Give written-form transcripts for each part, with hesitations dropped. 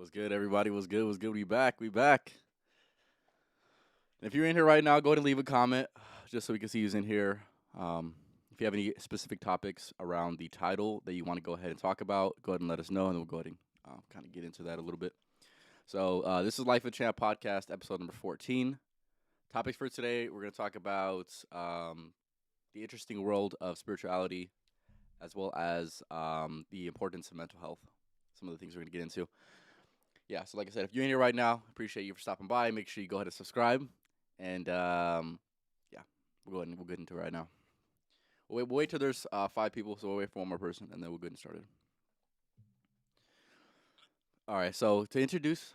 What's good, everybody? What's good? What's good? We back. We back. And if you're in here right now, go ahead and leave a comment just so we can see who's in here. If you have any specific topics around the title that you want to go ahead and talk about, go ahead and let us know, and then we'll go ahead and kind of get into that a little bit. So this is Life of Champ podcast, episode number 14. Topics for today: we're going to talk about the interesting world of spirituality, as well as the importance of mental health. Some of the things we're going to get into. Yeah, so like I said, if you're in here right now, appreciate you for stopping by. Make sure you go ahead and subscribe. And yeah, we'll get into it right now. We'll wait till there's 5 people, so we'll wait for one more person, and then we'll get started. All right, so to introduce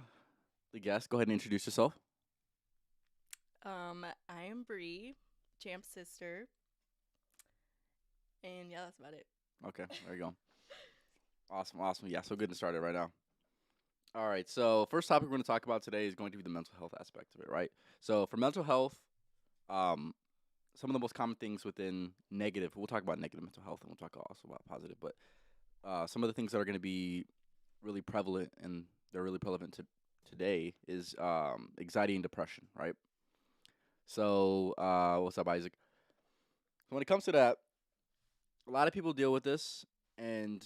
the guest, go ahead and introduce yourself. I am Bree, Champ's sister, and yeah, that's about it. Okay, there you go. Awesome, awesome. Yeah, so good to start it right now. All right, so first topic we're going to talk about today is going to be the mental health aspect of it, right? So for mental health, um, some of the most common things within negative, we'll talk about negative mental health and we'll talk also about positive, but some of the things that are going to be really prevalent and they're really prevalent to today is anxiety and depression, right? So, what's up, Isaac? So when it comes to that, a lot of people deal with this, and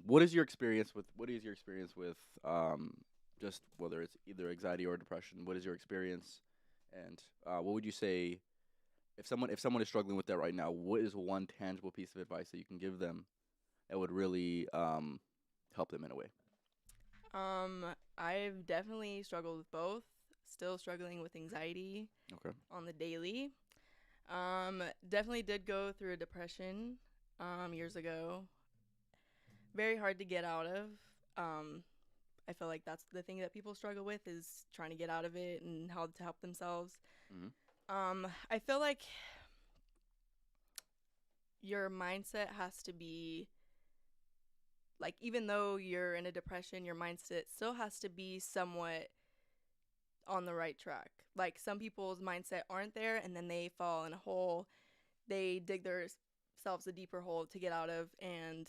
what is your experience with just whether it's either anxiety or depression? What is your experience, and what would you say if someone is struggling with that right now? What is one tangible piece of advice that you can give them that would really help them in a way? Um, I've definitely struggled with both. Still struggling with anxiety Okay. on the daily. Definitely did go through a depression years ago. Very hard to get out of. I feel like that's the thing that people struggle with is trying to get out of it and how to help themselves. Hmm. I feel like your mindset has to be like even though you're in a depression, your mindset still has to be somewhat on the right track. Like some people's mindset aren't there and then they fall in a hole. They dig themselves a deeper hole to get out of and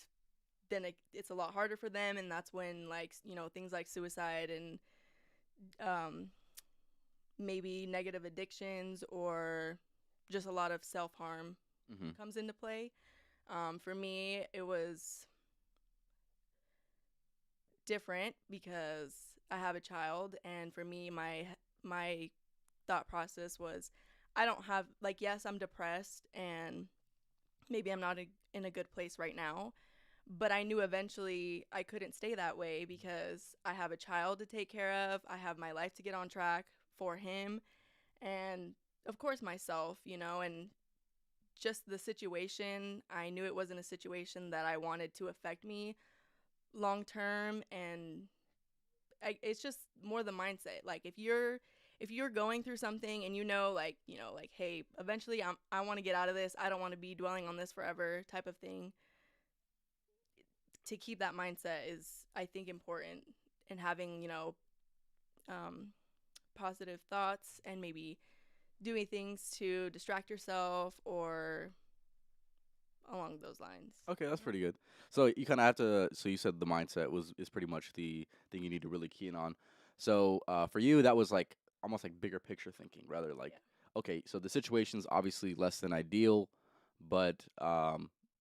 then it's a lot harder for them and that's when like, things like suicide and um maybe negative addictions or just a lot of self-harm Hmm. comes into play. For me, it was different because I have a child, and for me, my thought process was, I don't have like yes, I'm depressed, and maybe I'm not in a good place right now, but I knew eventually I couldn't stay that way because I have a child to take care of, I have my life to get on track for him, and of course myself, and just the situation. I knew it wasn't a situation that I wanted to affect me long term and it's just more the mindset. Like if you're going through something and like hey, eventually I want to get out of this. I don't want to be dwelling on this forever type of thing. To keep that mindset is I think important and having, um positive thoughts and maybe doing things to distract yourself or along those lines. Okay, that's pretty good. So you kind of have to. So you said the mindset was is pretty much the thing you need to really key in on. So for you, that was like almost like bigger picture thinking, rather like, Yeah. okay, so the situation's obviously less than ideal, but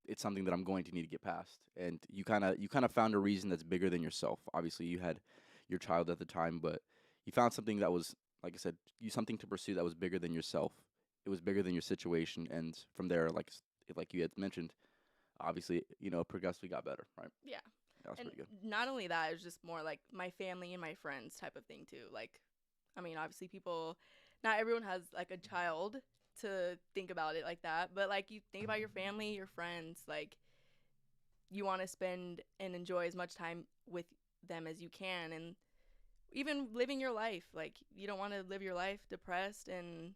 it's something that I'm going to need to get past. And you kind of found a reason that's bigger than yourself. Obviously, you had your child at the time, but you found something that was, like I said, you something to pursue that was bigger than yourself. It was bigger than your situation, and from there, like you had mentioned obviously, progressively got better, right? Yeah. That was And pretty good. not only that, it was just more like my family and my friends type of thing too. Like, I mean, obviously, not everyone has like a child to think about it like that, but like you think about your family, your friends, like you want to spend and enjoy as much time with them as you can. And even living your life, like you don't want to live your life depressed and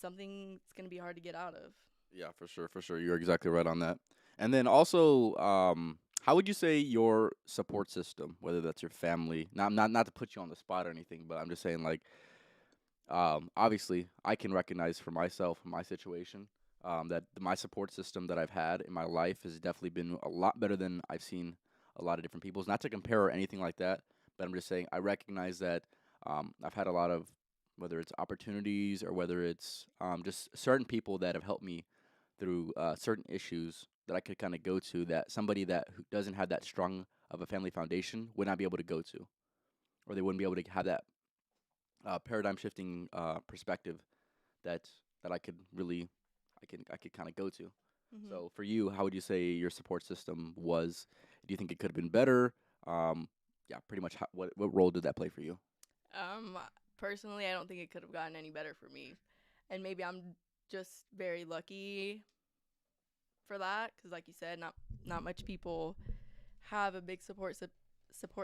something that's going to be hard to get out of. Yeah, for sure, for sure. You're exactly right on that. And then also, how would you say your support system, whether that's your family, not to put you on the spot or anything, but I'm just saying like, obviously, I can recognize for myself, my situation, that my support system that I've had in my life has definitely been a lot better than I've seen a lot of different people's. Not to compare or anything like that, but I'm just saying I recognize that I've had a lot of, whether it's opportunities or whether it's just certain people that have helped me through certain issues that I could kind of go to, that somebody that who doesn't have that strong of a family foundation would not be able to go to, or they wouldn't be able to have that paradigm shifting perspective that I could really I could kind of go to. Mhm. So for you, how would you say your support system was? Do you think it could have been better? Um, yeah, pretty much. What role did that play for you? Um, Personally, I don't think it could have gotten any better for me, and maybe I'm just very lucky for that because, like you said, not much people have a big support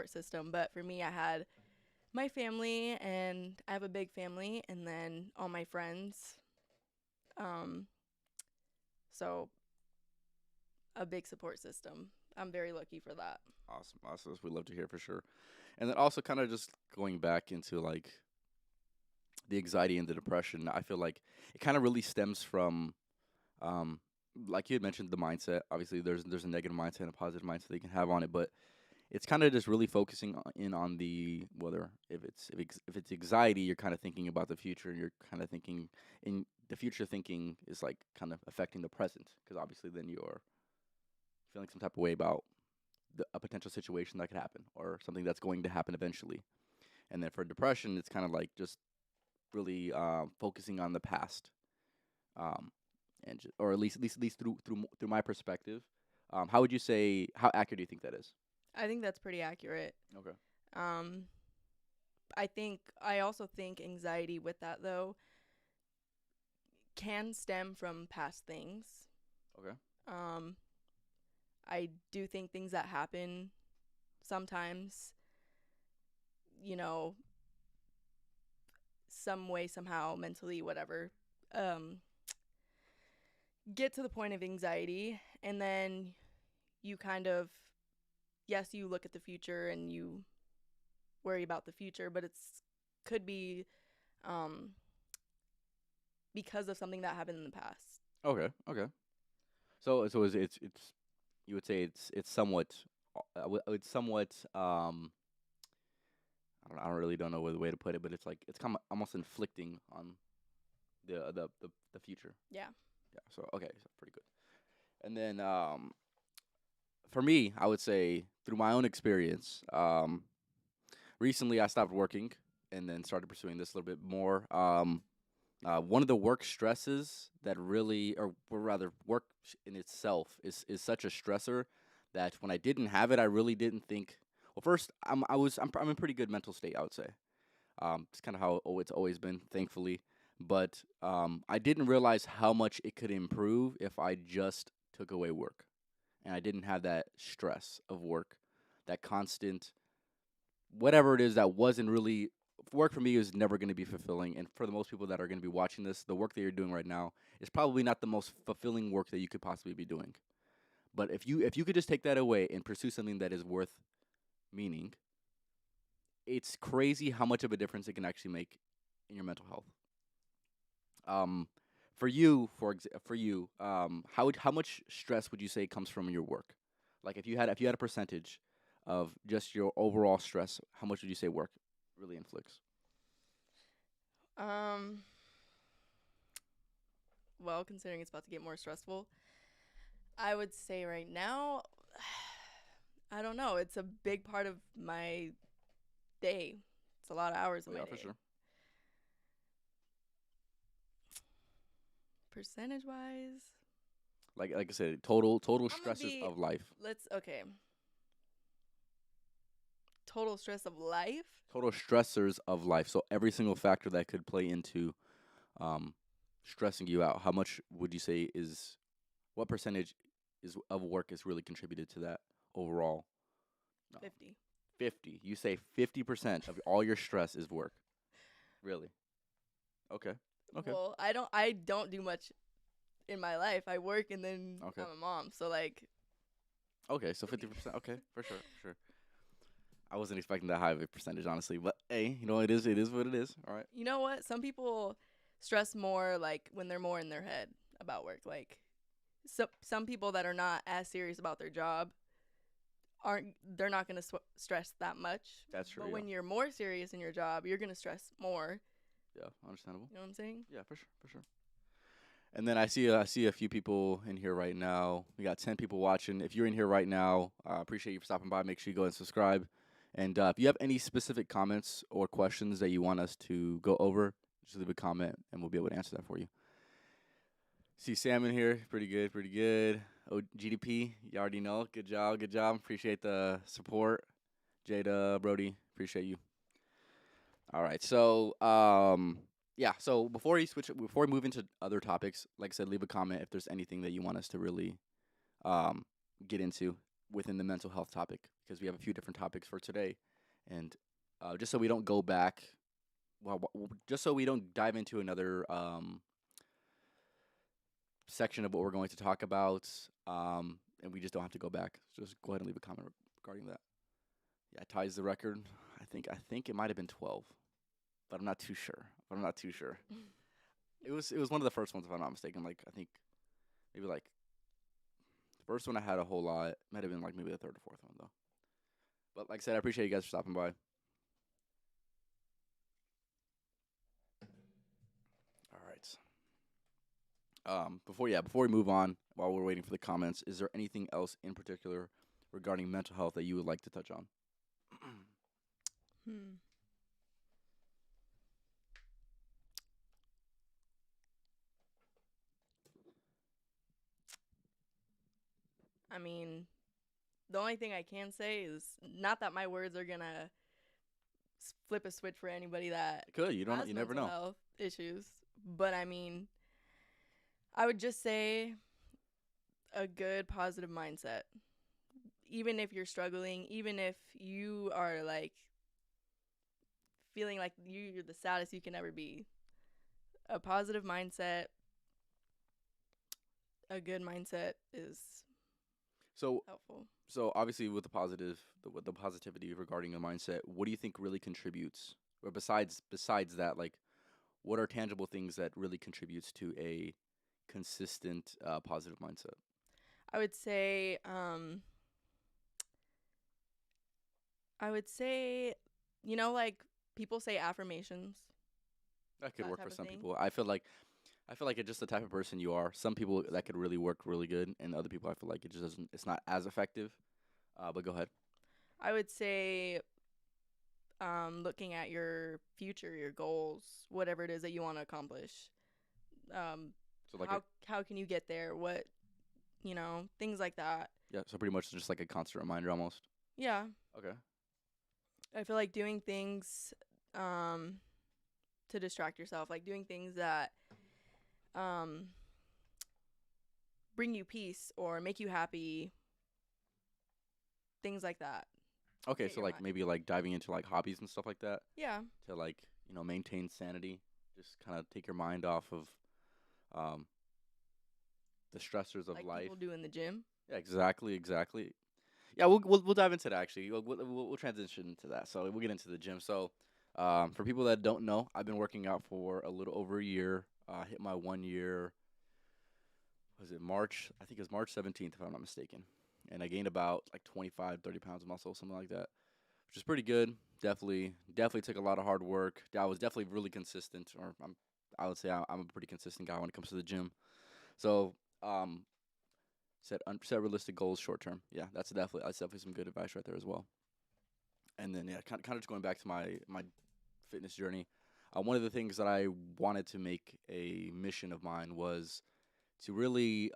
system. But for me, I had my family, and I have a big family, and then all my friends. Um, so a big support system. I'm very lucky for that. Awesome, awesome. We love to hear for sure. And then also kind of just going back into like the anxiety and the depression. I feel like it kind of really stems from um, like you had mentioned, the mindset. Obviously, there's a negative mindset and a positive mindset that you can have on it, but it's kind of just really focusing in on the whether if it's anxiety, you're kind of thinking about the future, and you're kind of thinking in the future. Thinking is like kind of affecting the present, because obviously then you're feeling some type of way about a potential situation that could happen or something that's going to happen eventually. And then for depression, it's kind of like just really focusing on the past, um, or at least through my perspective. How would you say, how accurate do you think that is? I think that's pretty accurate. Okay. Um, I also think anxiety with that though can stem from past things. Okay. Um, I do think things that happen sometimes, you know, some way, somehow, mentally, whatever, um, get to the point of anxiety. And then you kind of, yes, you look at the future and you worry about the future, but could be um, because of something that happened in the past. Okay. Okay. So it's you would say it's somewhat it's somewhat I don't really don't know the way to put it, but it's like it's kind of almost inflicting on the future. Yeah. Yeah. So okay, so pretty good. And then for me, I would say through my own experience, recently I stopped working and then started pursuing this a little bit more. One of the work stresses that really, or rather, work in itself is such a stressor that when I didn't have it, I really didn't think. Well, first, I'm in pretty good mental state, I would say. It's kind of how it's always been, thankfully. But I didn't realize how much it could improve if I just took away work, and I didn't have that stress of work, that constant whatever it is that wasn't really work for me is never going to be fulfilling. And for the most people that are going to be watching this, the work that you're doing right now is probably not the most fulfilling work that you could possibly be doing. But if you could just take that away and pursue something that is worth meaning, it's crazy how much of a difference it can actually make in your mental health. Um, for you, for you, how much stress would you say comes from your work? Like if you had a percentage of just your overall stress, how much would you say work really inflicts? Um, well, considering it's about to get more stressful, I would say right now, I don't know. It's a big part of my day. It's a lot of hours Oh of my yeah, for day. sure. Percentage wise, Like I said, total I'm gonna stresses be. of life, Let's okay. Total stress of life. total stressors of life. So every single factor that could play into um, stressing you out. How much would you say is what percentage is of work is really contributed to that overall? 50. 50. You say 50% of all your stress is work. Really? Okay. Okay. Well, I don't do much in my life. I work and then Okay. I'm a mom. So like Okay. So 50%. Okay. For sure. For sure. I wasn't expecting that high of a percentage, honestly. But hey, it is what it is. All right. you know what? Some people stress more like when they're more in their head about work. Like some people that are not as serious about their job aren't they're not going to stress that much. That's true. But Yeah. when you're more serious in your job, you're going to stress more. Yeah. Understandable. You know what I'm saying? Yeah, for sure. For sure. And then I see a few people in here right now. We got 10 people watching. If you're in here right now, I appreciate you for stopping by. Make sure you go and subscribe. And if you have any specific comments or questions that you want us to go over, just leave a comment and we'll be able to answer that for you. See Sam in here. Pretty good. Pretty good. Oh, GDP. You already know. Good job. Good job. Appreciate the support. Jada, Brody. Appreciate you. All right. So, yeah. So before we move into other topics, like I said, leave a comment if there's anything that you want us to really um, get into within the mental health topic, because we have a few different topics for today, and just so we don't go back, just so we don't dive into another section of what we're going to talk about, and we just don't have to go back. So just go ahead and leave a comment regarding that. Yeah, it ties the record. I think it might have been 12, but I'm not too sure. It was one of the first ones, if I'm not mistaken. Like I think maybe like the first one I had a whole lot. Might have been like maybe the third or fourth one though. But like I said, I appreciate you guys for stopping by. All right. Before we move on, while we're waiting for the comments, is there anything else in particular regarding mental health that you would like to touch on? Hmm. I mean, the only thing I can say is not that my words are going to flip a switch for anybody that Good. You don't. has You never mental know. health issues, but I mean, I would just say a good positive mindset. Even if you're struggling, even if you are like feeling like you're the saddest you can ever be, a positive mindset, a good mindset is So helpful. so obviously with with the positivity regarding the mindset, what do you think really contributes, or besides that, like what are tangible things that really contributes to a consistent positive mindset? I would say I would say like people say affirmations, That could that work type for of some thing. people. I feel like it's just the type of person you are. Some people that could really work really good, and other people I feel like it just doesn't. It's not as effective. But go ahead. I would say looking at your future, your goals, whatever it is that you want to accomplish. Um So like a how can you get there? What, things like that. yeah. So pretty much just like a constant reminder almost. Yeah. Okay. I feel like doing things um to distract yourself, like doing things that um bring you peace or make you happy, things like that to Okay. get So your like mind. maybe like diving into like hobbies and stuff like that Yeah. to like maintain sanity, just kind of take your mind off of um the stressors of Like life. people do in the gym. Yeah. Exactly. Exactly. Yeah. We'll dive into that actually. We'll transition into that. So we'll get into the gym. So for people that don't know, I've been working out for a little over a year. Hit my 1 year. Was it March? I think it was March 17th, if I'm not mistaken. And I gained about like 25, 30 pounds of muscle, something like that, which is pretty good. Definitely took a lot of hard work. I was definitely really consistent, or I would say I'm a pretty consistent guy when it comes to the gym. So, set realistic goals short term. Yeah, that's definitely some good advice right there as well. And then yeah, kind of just going back to my fitness journey. One of the things that I wanted to make a mission of mine was to really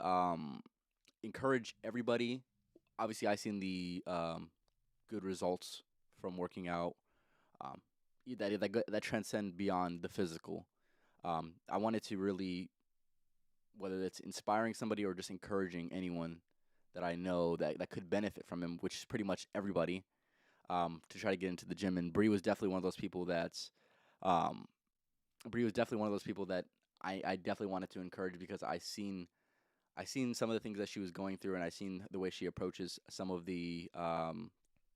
encourage everybody. Obviously, I seen the good results from working out, um, that transcend beyond the physical. I wanted to really, whether it's inspiring somebody or just encouraging anyone that I know that could benefit from him, which is pretty much everybody, to try to get into the gym. And Bree was definitely one of those people um, that I definitely wanted to encourage because I seen some of the things that she was going through, and I seen the way she approaches some of the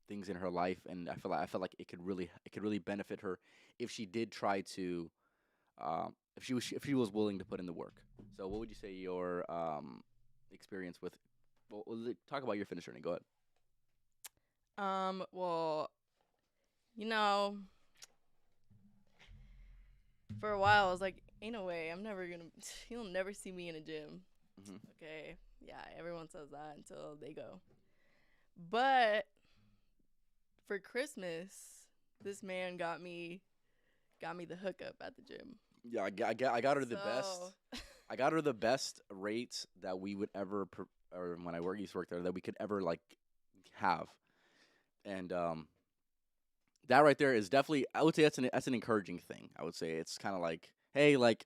things in her life, and I felt like it could really benefit her if she did try to, if she was willing to put in the work. So, what would you say your experience with? Well, talk about your fitness journey. Go ahead. Well, you know, for a while I was like, ain't no way, I'm never gonna, you'll never see me in a gym. Hmm. Okay, yeah, everyone says that until they go. But for Christmas, this man got me the hookup at the gym. Yeah, I got her the best. So, I got her the best rates that we would ever, or when I used to work there, that we could ever like have. And that right there is definitely, I would say that's an encouraging thing. I would say it's kind of like, hey, like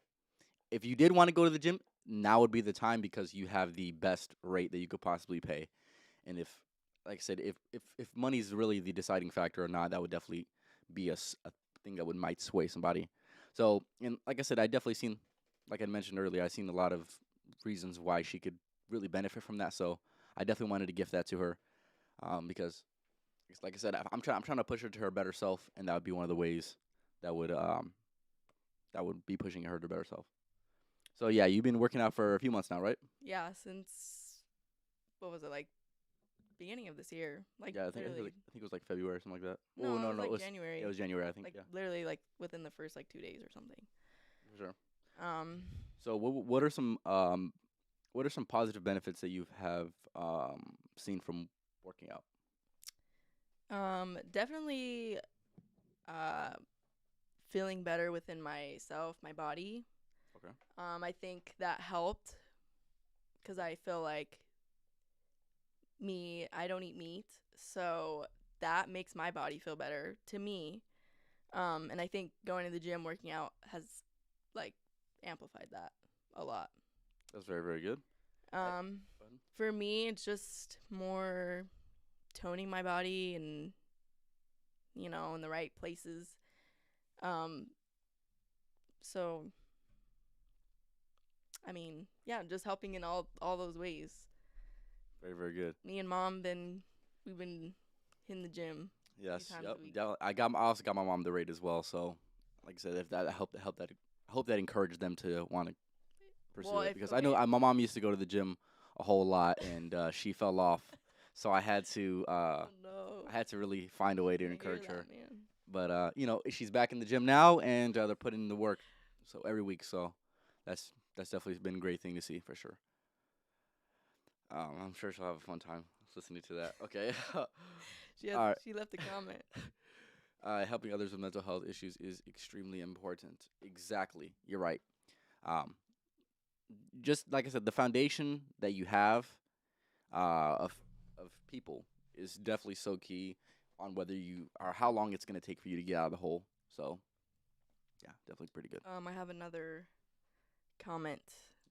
if you did want to go to the gym, now would be the time because you have the best rate that you could possibly pay. And if, like I said, if money's really the deciding factor or not, that would definitely be a thing that would might sway somebody. So, and like I said, I definitely seen, like I mentioned earlier, I seen a lot of reasons why she could really benefit from that. So I definitely wanted to gift that to her, because, like I said, I'm trying to push her to her better self, and that would be one of the ways that would be pushing her to better self. So yeah, you've been working out for a few months now, right? yeah, since what was it, like beginning of this year? Like Yeah, literally. I think it was like February or something like that. Oh No, it no, was no, like it January. was January, I think. Like Yeah, literally like within the first like 2 days or something. for sure. Um So what are some positive benefits that you have seen from working out? Definitely uh feeling better within myself, my body. Okay, I think that helped cuz I feel like I don't eat meat, so that makes my body feel better to me. And I think going to the gym, working out has like amplified that a lot. that's very very good. I, Um, go ahead. for me, it's just more toning my body and in the right places. Um, so I mean, yeah, just helping in all those ways. Very very good. Me and we've been in the gym a few Yes, times yep. a week. I also got my mom the rate as well. So, like I said, if that help that I hope that encouraged them to want to pursue Well, it if because I know okay, my mom used to go to the gym a whole lot and she fell off, so oh no, I had to really find a way to I hear encourage that, her. man. But she's back in the gym now and they're putting in the work, so every week. So that's definitely been a great thing to see for sure. I'm sure she'll have a fun time listening to that. Okay. All right. She left a comment. Helping others with mental health issues is extremely important. Exactly. You're right. Um, just like I said, the foundation that you have of people is definitely so key on whether you or how long it's going to take for you to get out of the hole. So yeah, definitely pretty good. I have another comment.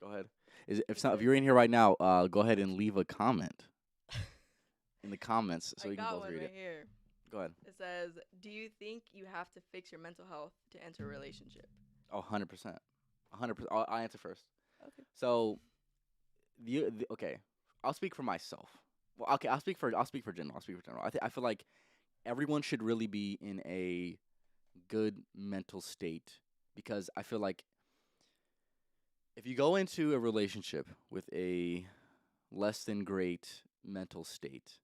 Go ahead. If It if says, you're in here right now, go ahead and leave a comment in the comments so I we can got both one read right it. here. Go ahead. It says, "Do you think you have to fix your mental health to enter a relationship?" Oh, 100%. 100%. I'll answer first. Okay. So okay, I'll speak for myself. Well, okay, I'll speak for general. I'll speak for general. I feel like everyone should really be in a good mental state because I feel like if you go into a relationship with a less than great mental state,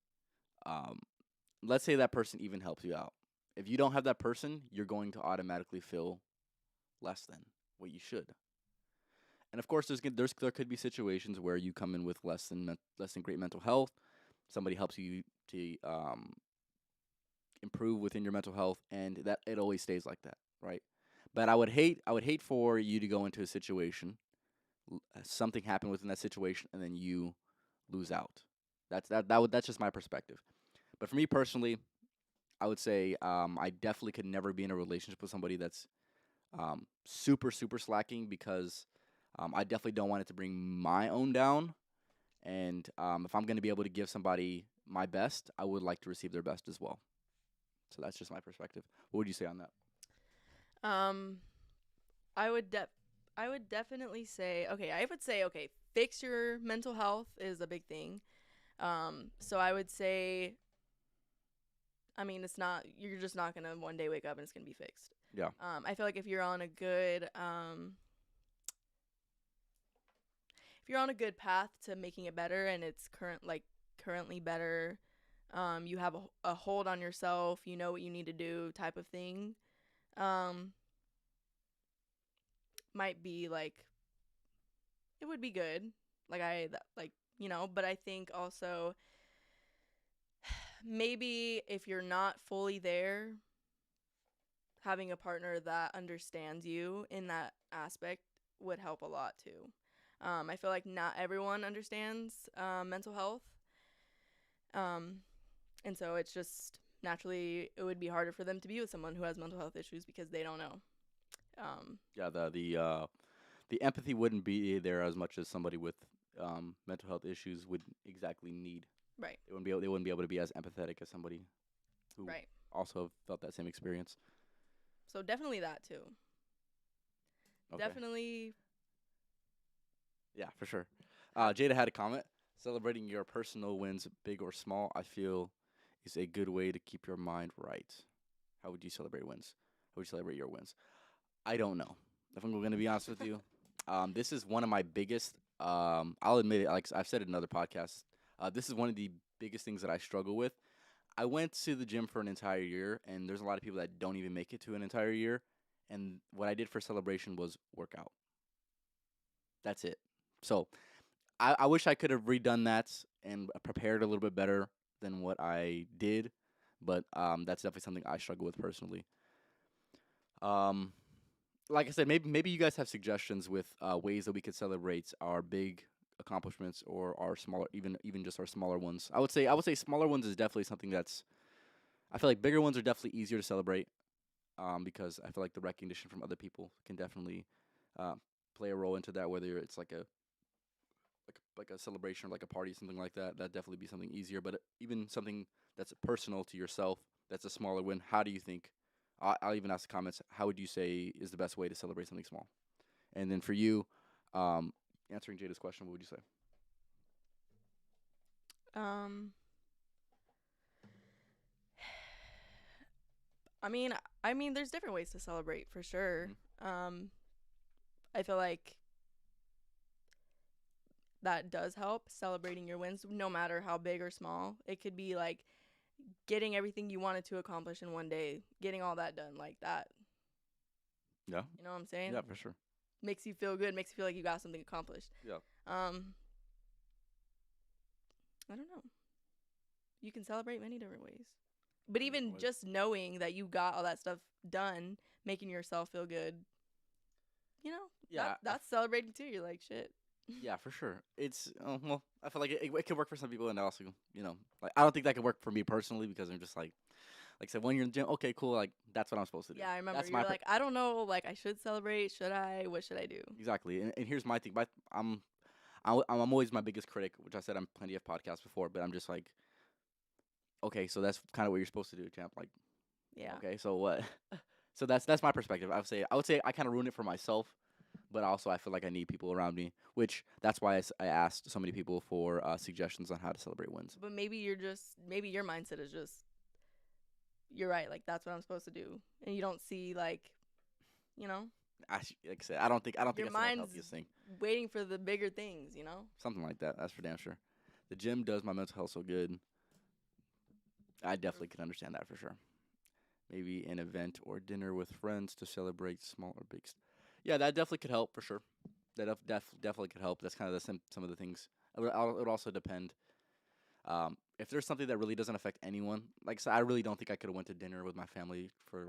um, let's say that person even helps you out. If you don't have that person, you're going to automatically feel less than what you should. And of course, there could be situations where you come in with less than great mental health. Somebody helps you to improve within your mental health, and that it always stays like that, right? But I would hate for you to go into a situation, something happen within that situation, and then you lose out. That's just my perspective. But for me personally, I would say I definitely could never be in a relationship with somebody that's super super slacking because I definitely don't want it to bring my own down. And if I'm going to be able to give somebody my best, I would like to receive their best as well. So that's just my perspective. What would you say on that? Um, I would I would definitely say okay, fix your mental health is a big thing. So I would say, I mean, it's not you're just not gonna one day wake up and it's gonna be fixed. Yeah, I feel like if you're on a good path to making it better and it's currently better, You have a hold on yourself. You know what you need to do, type of thing. Um, might be like it would be good. Like but I think also maybe if you're not fully there, having a partner that understands you in that aspect would help a lot too. I feel like not everyone understands mental health, um, and so it's just naturally it would be harder for them to be with someone who has mental health issues because they don't know. Yeah, the empathy wouldn't be there as much as somebody with mental health issues would exactly need. Right, They wouldn't be able to be as empathetic as somebody who right. also felt that same experience. So definitely that too. Okay. Definitely. Yeah, for sure. Have, Jada had a comment. Celebrating your personal wins, big or small, I feel is a good way to keep your mind right. How would you celebrate wins? How would you celebrate your wins? I don't know. If I'm going to be honest with you, this is one of my biggest. I'll admit it. Like I've said it in other podcasts. This is one of the biggest things that I struggle with. I went to the gym for an entire year, and there's a lot of people that don't even make it to an entire year. And what I did for celebration was work out. That's it. So I wish I could have redone that and prepared a little bit better than what I did, but that's definitely something I struggle with personally. Um, like I said, maybe you guys have suggestions with ways that we could celebrate our big accomplishments or our smaller, even just our smaller ones. I would say smaller ones is definitely something that's. I feel like bigger ones are definitely easier to celebrate because I feel like the recognition from other people can definitely uh, play a role into that. Whether it's like a celebration or like a party, something like that, that'd definitely be something easier. But even something that's personal to yourself, that's a smaller win. How do you think? I'll even ask the comments. How would you say is the best way to celebrate something small? And then for you, um, answering Jada's question, what would you say? um, I mean, there's different ways to celebrate for sure. Hmm. Um, I feel like that does help celebrating your wins, no matter how big or small. It could be like getting everything you wanted to accomplish in one day, getting all that done like that. Yeah, You know what I'm saying? yeah, for sure. Makes you feel good, makes you feel like you got something accomplished. Yeah, Um, I don't know. You can celebrate many different ways. But many different even ways. just knowing that you got all that stuff done, making yourself feel good, Yeah, that's celebrating too. You're like, shit. yeah, for sure. It's well, I feel like it could work for some people, and also, like I don't think that could work for me personally because I'm just like I said, when you're in the gym, okay, cool, like that's what I'm supposed to do. Yeah, I remember That's you my were like, I don't know, like I should celebrate, should I? What should I do? exactly. And here's my thing. I'm always my biggest critic, which I said I'm plenty of podcasts before, but I'm just like, okay, so that's kind of what you're supposed to do, champ. Like, Yeah. okay, so what? So that's my perspective. I would say I kind of ruin it for myself, but also I feel like I need people around me, which that's why I asked so many people for suggestions on how to celebrate wins. But maybe your mindset is just you're right, like that's what I'm supposed to do. And you don't see like, you know, Like I said, I don't think your that's the most mind's healthiest thing. waiting for the bigger things. Something like that. That's for damn sure. The gym does my mental health so good. I definitely can understand that for sure. Maybe an event or dinner with friends to celebrate small or big. Yeah, that definitely could help for sure. That definitely could help. That's kind of some of the things. It would also depend. If there's something that really doesn't affect anyone, like so, I really don't think I could have went to dinner with my family for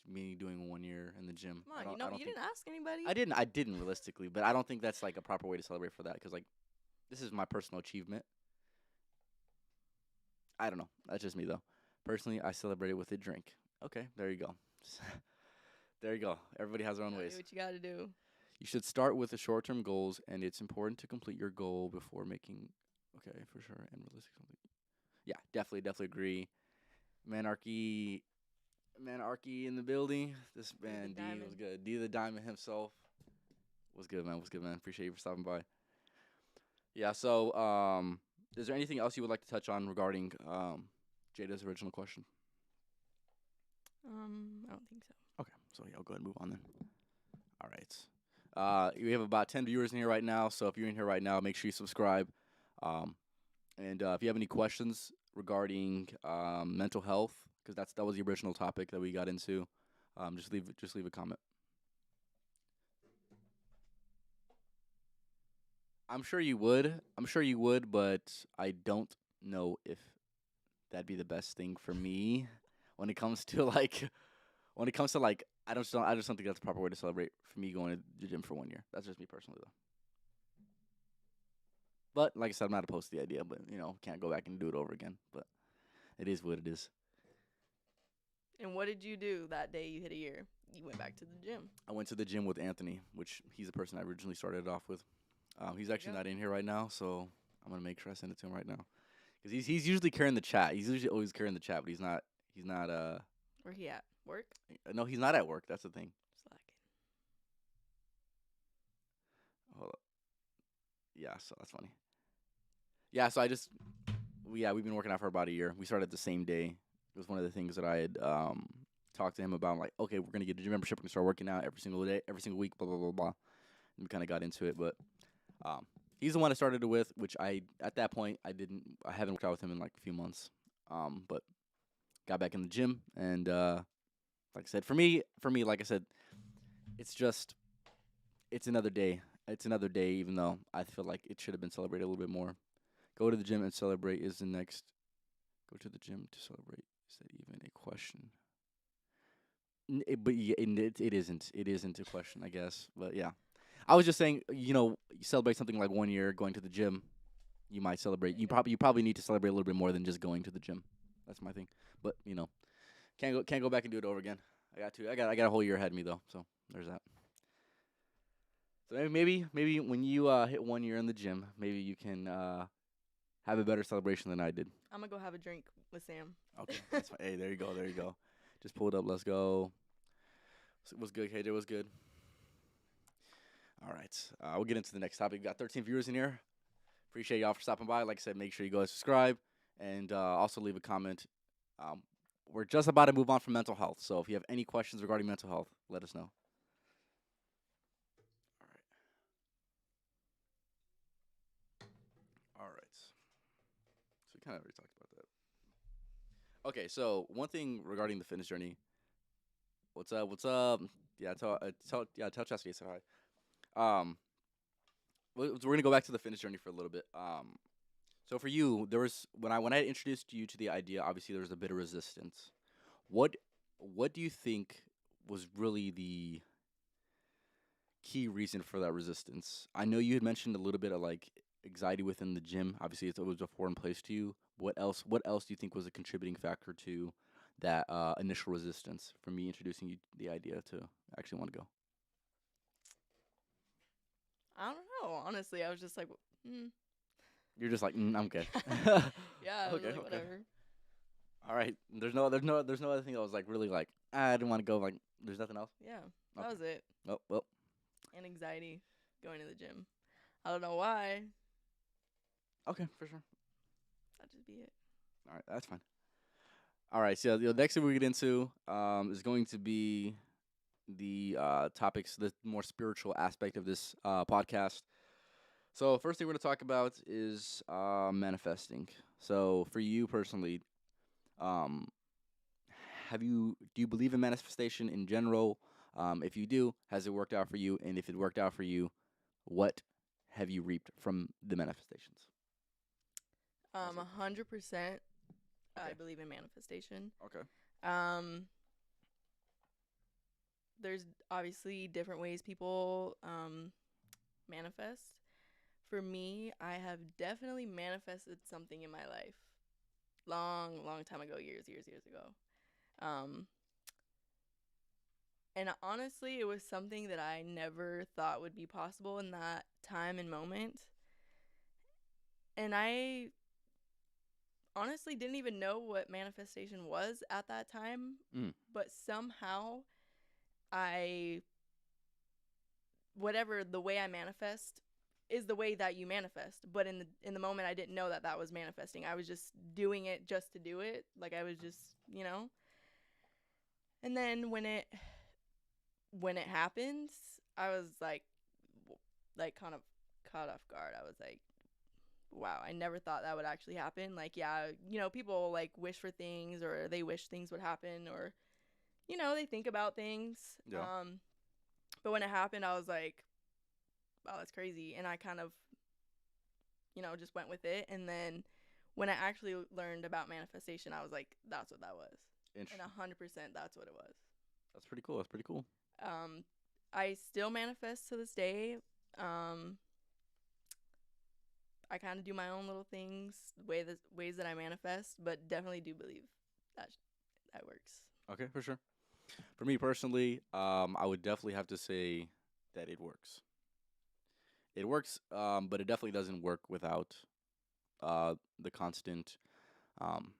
me doing 1 year in the gym. Come on, I don't you think didn't ask anybody. I didn't realistically, but I don't think that's like a proper way to celebrate for that because like this is my personal achievement. I don't know. That's just me though. Personally, I celebrate it with a drink. Okay, there you go. There you go. Everybody has their own Gotta do ways. what you gotta do. You should start with the short-term goals, and it's important to complete your goal before making. Okay, for sure, and realistic. Yeah, definitely agree. Manarchy, Manarchy in the building. This D the man D was diamond. good. D the Diamond himself was good, man. Was good, man. Appreciate you for stopping by. Yeah. So, is there anything else you would like to touch on regarding Jada's original question? I don't think so. Okay, so yeah, I'll go ahead and move on then. All right. We have about 10 viewers in here right now, so if you're in here right now, make sure you subscribe. Um, and if you have any questions, regarding mental health, because that was the original topic that we got into. Just leave a comment. I'm sure you would. I'm sure you would, but I don't know if that'd be the best thing for me when it comes to like I just don't think that's the proper way to celebrate for me going to the gym for 1 year. That's just me personally though. But like I said, I'm not opposed to the idea, but can't go back and do it over again. But it is what it is. And what did you do that day you hit a year? You went back to the gym. I went to the gym with Anthony, which he's the person I originally started it off with. He's There you actually go. not in here right now, so I'm gonna make sure I send it to him right now. Because he's usually carrying the chat. He's usually always carrying the chat, but he's not. He's not. Where he at? Work? No, he's not at work. That's the thing. Slacking. Hold up. Yeah, so that's funny. Yeah, so we've been working out for about a year. We started the same day. It was one of the things that I had talked to him about. I'm like, okay, we're gonna get a gym membership. We're gonna start working out every single day, every single week. Blah blah blah blah. And we kind of got into it, but he's the one I started it with. Which at that point I haven't worked out with him in like a few months. But got back in the gym, and like I said, for me, like I said, it's just it's another day. It's another day, even though I feel like it should have been celebrated a little bit more. Go to the gym and celebrate is the next. Go to the gym to celebrate. Is that even a question? But yeah, it isn't. It isn't a question, I guess. But yeah, I was just saying, you celebrate something like 1 year going to the gym. You might celebrate. You probably need to celebrate a little bit more than just going to the gym. That's my thing. But can't go back and do it over again. I got a whole year ahead of me though. So there's that. So maybe when you hit 1 year in the gym, maybe you can have a better celebration than I did. I'm gonna go have a drink with Sam. Okay, that's fine. Hey, there you go. There you go. Just pull it up. Let's go. Was good, KJ. Was good. All right. We'll get into the next topic. We got 13 viewers in here. Appreciate y'all for stopping by. Like I said, make sure you go and subscribe and also leave a comment. Um, we're just about to move on from mental health. So if you have any questions regarding mental health, let us know. All right. All right. So we kind of already talked about that. Okay. So one thing regarding the fitness journey. What's up? What's up? Yeah, tell Chastity I said hi. We're gonna go back to the fitness journey for a little bit. So for you, there was when I introduced you to the idea. Obviously, there was a bit of resistance. What what do you think was really the key reason for that resistance? I know you had mentioned a little bit of like anxiety within the gym. Obviously, it was a foreign place to you. What else? What else do you think was a contributing factor to that initial resistance from me introducing you the idea to actually want to go? I don't know. Honestly, I was just like, You're just like, I'm good. yeah, I was Okay, like, okay. whatever. All right. There's no other thing that was like really like I didn't want to go. Like, there's nothing else. Yeah, that Okay. was it. Oh well. And anxiety going to the gym. I don't know why. Okay, for sure. That'd just be it. All right, that's fine. All right. So the next thing we get into is going to be the topics, the more spiritual aspect of this podcast. So first thing we're going to talk about is manifesting. So for you personally, um, do you believe in manifestation in general? If you do, has it worked out for you? And if it worked out for you, what have you reaped from the manifestations? How's it? 100%. I Okay. believe in manifestation. Okay. Um, there's obviously different ways people manifest. For me, I have definitely manifested something in my life. Long time ago, years ago. Um, and honestly, it was something that I never thought would be possible in that time and moment. And I honestly didn't even know what manifestation was at that time, Mm. but somehow I whatever the way I manifest is the way that you manifest. But in the moment, I didn't know that that was manifesting. I was just doing it just to do it. Like I was just, you know. And then when it happens, I was like kind of caught off guard. I was like, wow, I never thought that would actually happen. Like, yeah, people like wish for things, or they wish things would happen, or they think about things. Yeah. But when it happened, I was like, wow, that's crazy. And I kind of, just went with it. And then when I actually learned about manifestation, I was like, that's what that was. And Interesting. 100% that's what it was. That's pretty cool. That's pretty cool. Um, I still manifest to this day. Um, I kind of do my own little things, ways that I manifest, but definitely do believe that that works. Okay, for sure. For me personally, I would definitely have to say that it works. It works, but it definitely doesn't work without the um,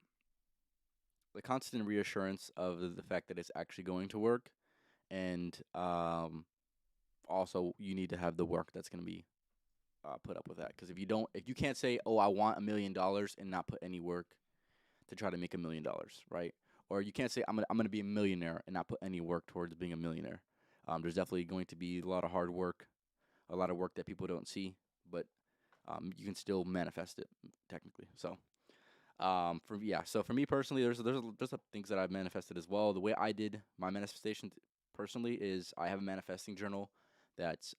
constant reassurance of the fact that it's actually going to work, and also you need to have the work that's going to be put up with that. Because if you can't say, "Oh, I want $1 million," and not put any work to try to make $1 million, right? Or you can't say, I'm gonna be a millionaire," and not put any work towards being a millionaire. There's definitely going to be a lot of hard work, a lot of work that people don't see, but you can still manifest it technically. So for me personally, there's things that I've manifested as well. The way I did my manifestation personally is I have a manifesting journal that's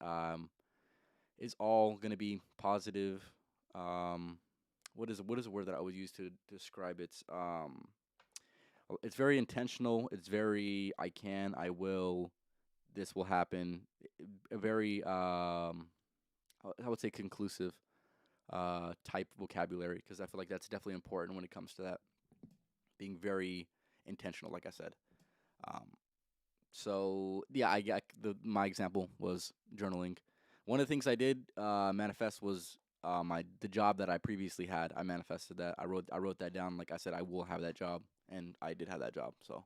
is all gonna be positive. Um, what is a word that I would use to describe it? It's very intentional. It's very I can, I will, this will happen. A very I would say conclusive type vocabulary, because I feel like that's definitely important when it comes to that, being very intentional, like I said. Um, so yeah, I got my example was journaling. One of the things I did manifest was my the job that I previously had. I manifested that. I wrote that down. Like I said, I will have that job, and I did have that job. So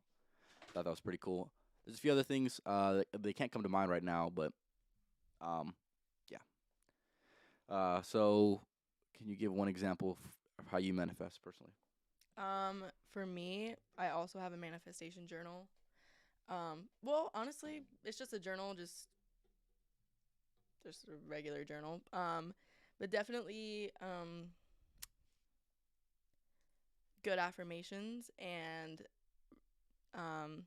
I thought that was pretty cool. There's a few other things they can't come to mind right now, but um, yeah. So can you give one example of how you manifest personally? For me, I also have a manifestation journal. Well, honestly, it's just a journal, just a regular journal. But definitely good affirmations and um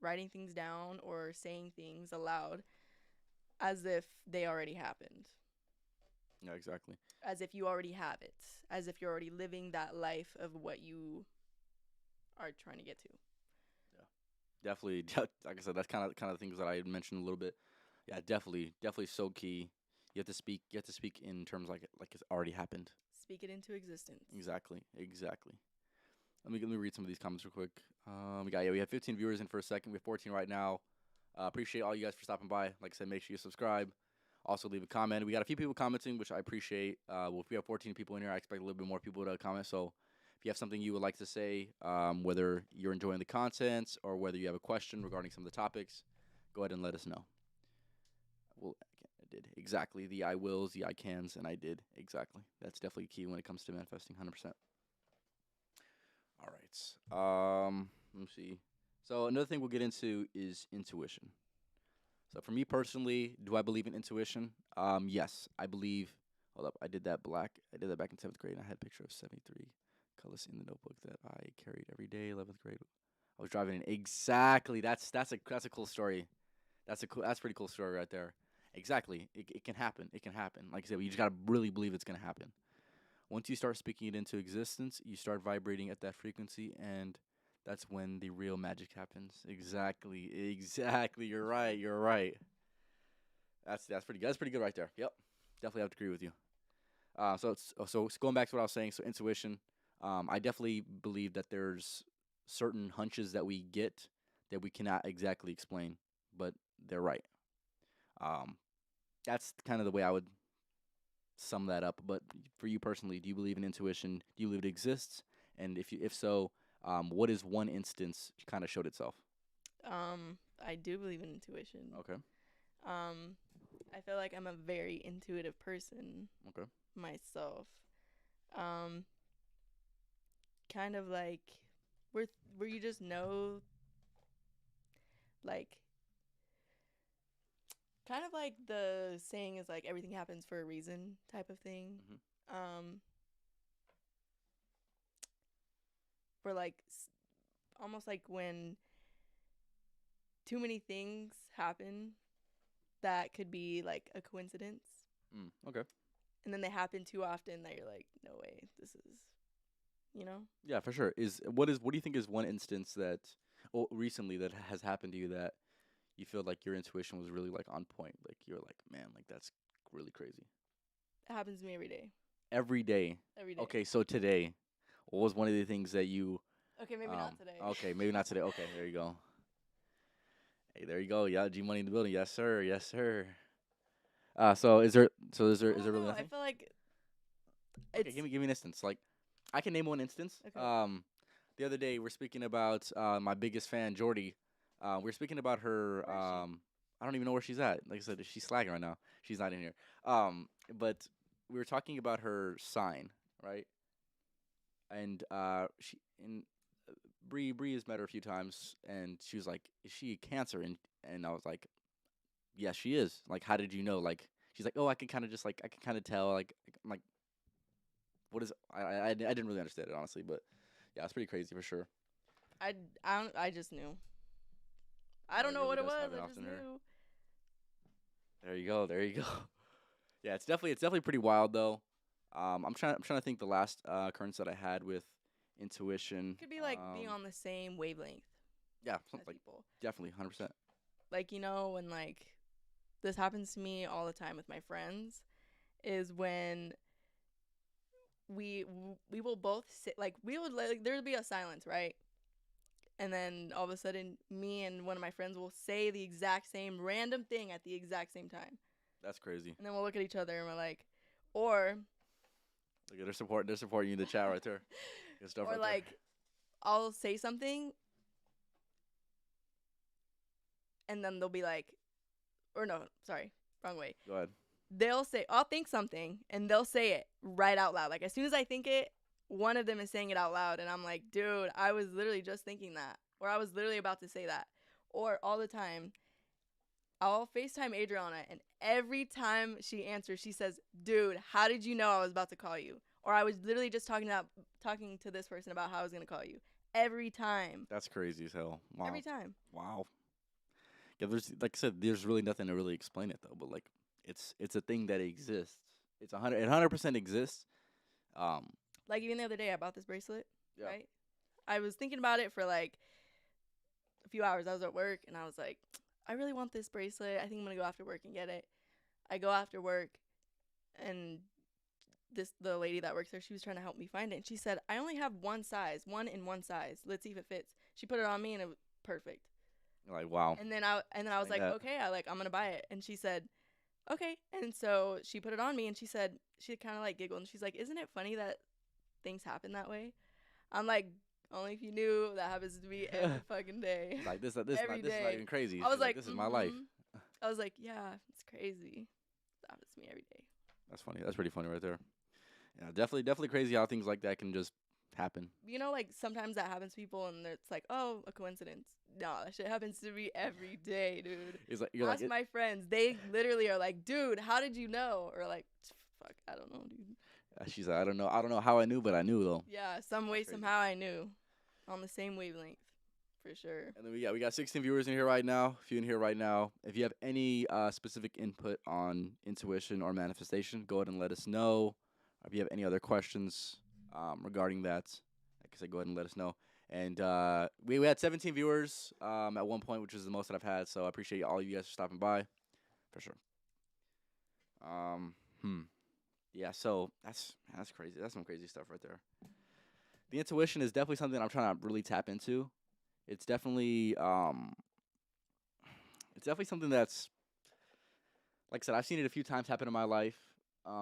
writing things down or saying things aloud as if they already happened. Yeah, exactly. As if you already have it. As if you're already living that life of what you are trying to get to. Yeah, definitely. Like I said, that's kind of things that I had mentioned a little bit. Yeah, definitely so key. You have to speak in terms like it's already happened. Speak it into existence. Exactly. Let me read some of these comments real quick. We have 15 viewers in for a second. We have 14 right now. Appreciate all you guys for stopping by. Like I said, make sure you subscribe. Also leave a comment. We got a few people commenting, which I appreciate. Well, if we have 14 people in here, I expect a little bit more people to comment. So if you have something you would like to say, whether you're enjoying the content or whether you have a question regarding some of the topics, go ahead and let us know. Well, I did exactly the I wills, the I cans, and I did exactly. That's definitely key when it comes to manifesting. 100%. All right. Let me see. So another thing we'll get into is intuition. So for me personally, do I believe in intuition? Yes, I believe. Hold up, I did that black. I did that back in 7th grade, and I had a picture of 73 colors in the notebook that I carried every day. 11th grade. I was driving in exactly. That's a cool story. That's a pretty cool story right there. Exactly. It can happen. It can happen. Like I said, you just gotta really believe it's gonna happen. Once you start speaking it into existence, you start vibrating at that frequency, and that's when the real magic happens. Exactly. Exactly. You're right. You're right. That's pretty good. That's pretty good right there. Yep. Definitely have to agree with you. So going back to what I was saying. So intuition. I definitely believe that there's certain hunches that we get that we cannot exactly explain, but they're right. Um, that's kind of the way I would sum that up. But for you personally, do you believe in intuition? Do you believe it exists? And if so, what is one instance kind of showed itself? I do believe in intuition. Okay. Um, I feel like I'm a very intuitive person Okay. myself. Um, kind of like where where you just know, like, kind of like the saying is like everything happens for a reason type of thing. Hmm. Um, for like almost like when too many things happen that could be like a coincidence, Okay. and then they happen too often that you're like, no way, this is, you know. Yeah, for sure. What do you think is one instance that, well, recently that has happened to you that you feel like your intuition was really like on point? Like you're like, man, like that's really crazy. It happens to me every day. Every day. Every day. Okay, so today, what was one of the things that you Okay, maybe not today. okay, maybe not today. Okay, there you go. Hey, there you go. Yeah, G Money in the building. Yes, sir. Yes, sir. So I is don't there really know. I nothing? feel like Okay, it's give me an instance. Like I can name one instance. okay. The other day we're speaking about my biggest fan, Jordy. We're speaking about her. Where is she? I don't even know where she's at. Like I said, she's slacking right now. She's not in here. But we were talking about her sign, right? And she and Bree has met her a few times, and she was like, "Is she Cancer?" And I was like, "Yes, she is." Like, how did you know? Like, she's like, "Oh, I can kind of just like I can kind of tell." I'm like, what is? I didn't really understand it honestly, but yeah, it's pretty crazy for sure. I I just knew. I No, don't it know really what it does was. happen I just often here. knew. There you go. There you go. Yeah, it's definitely pretty wild though. I'm trying to think the last occurrence that I had with intuition. Could be like being on the same wavelength Yeah, as something like people. definitely 100%. Like, you know, when like this happens to me all the time with my friends is when we will both sit like we would like there would be a silence, right? And then all of a sudden me and one of my friends will say the exact same random thing at the exact same time. That's crazy. And then we'll look at each other and we're like, or Look at they're supporting you in the chat right there. Good stuff or right there. like I'll say something and then they'll be like, or no, sorry, wrong way. Go ahead. They'll say, I'll think something and they'll say it right out loud. Like as soon as I think it, one of them is saying it out loud and I'm like, dude, I was literally just thinking that, or I was literally about to say that. Or all the time, I'll FaceTime Adriana and every time she answers, she says, dude, how did you know I was about to call you? Or I was literally just talking to this person about how I was gonna call you. Every time. That's crazy as hell. Wow. Every time. Wow. Yeah, there's like I said, there's really nothing to really explain it though, but like it's a thing that exists. It 100% exists. Um, Like even the other day I bought this bracelet, yeah. right? I was thinking about it for like a few hours. I was at work and I was like, I really want this bracelet. I think I'm gonna go after work and get it. I go after work and the lady that works there, she was trying to help me find it. And she said, I only have one in one size. Let's see if it fits. She put it on me and it was perfect. Like wow. And then I was Explain like, that. okay, I'm gonna buy it. And she said, okay. And so she put it on me and she said she kind of like giggled and she's like, isn't it funny that things happen that way? I'm like, only if you knew that happens to me every fucking day. Like this Every this is not day. even crazy. I was She's like like, this is my life. I was like, yeah, it's crazy. That happens to me every day. That's funny. That's pretty funny right there. Yeah, definitely crazy how things like that can just happen. You know, like sometimes that happens to people and it's like, oh, a coincidence. No, that shit happens to me every day, dude. It's like you're Ask like my friends. They literally are like, dude, how did you know? Or like, fuck, I don't know, dude. she's like I don't know how I knew, but I knew though. Yeah, some That's way, crazy. somehow I knew. On the same wavelength, for sure. And then we got 16 viewers in here right now. A few in here right now. If you have any specific input on intuition or manifestation, go ahead and let us know. If you have any other questions regarding that, like I said, go ahead and let us know. And we had 17 viewers at one point, which is the most that I've had. So I appreciate all you guys for stopping by, for sure. Um, hmm. Yeah. So that's crazy. That's some crazy stuff right there. The intuition is definitely something I'm trying to really tap into. It's definitely something that's like I said, I've seen it a few times happen in my life.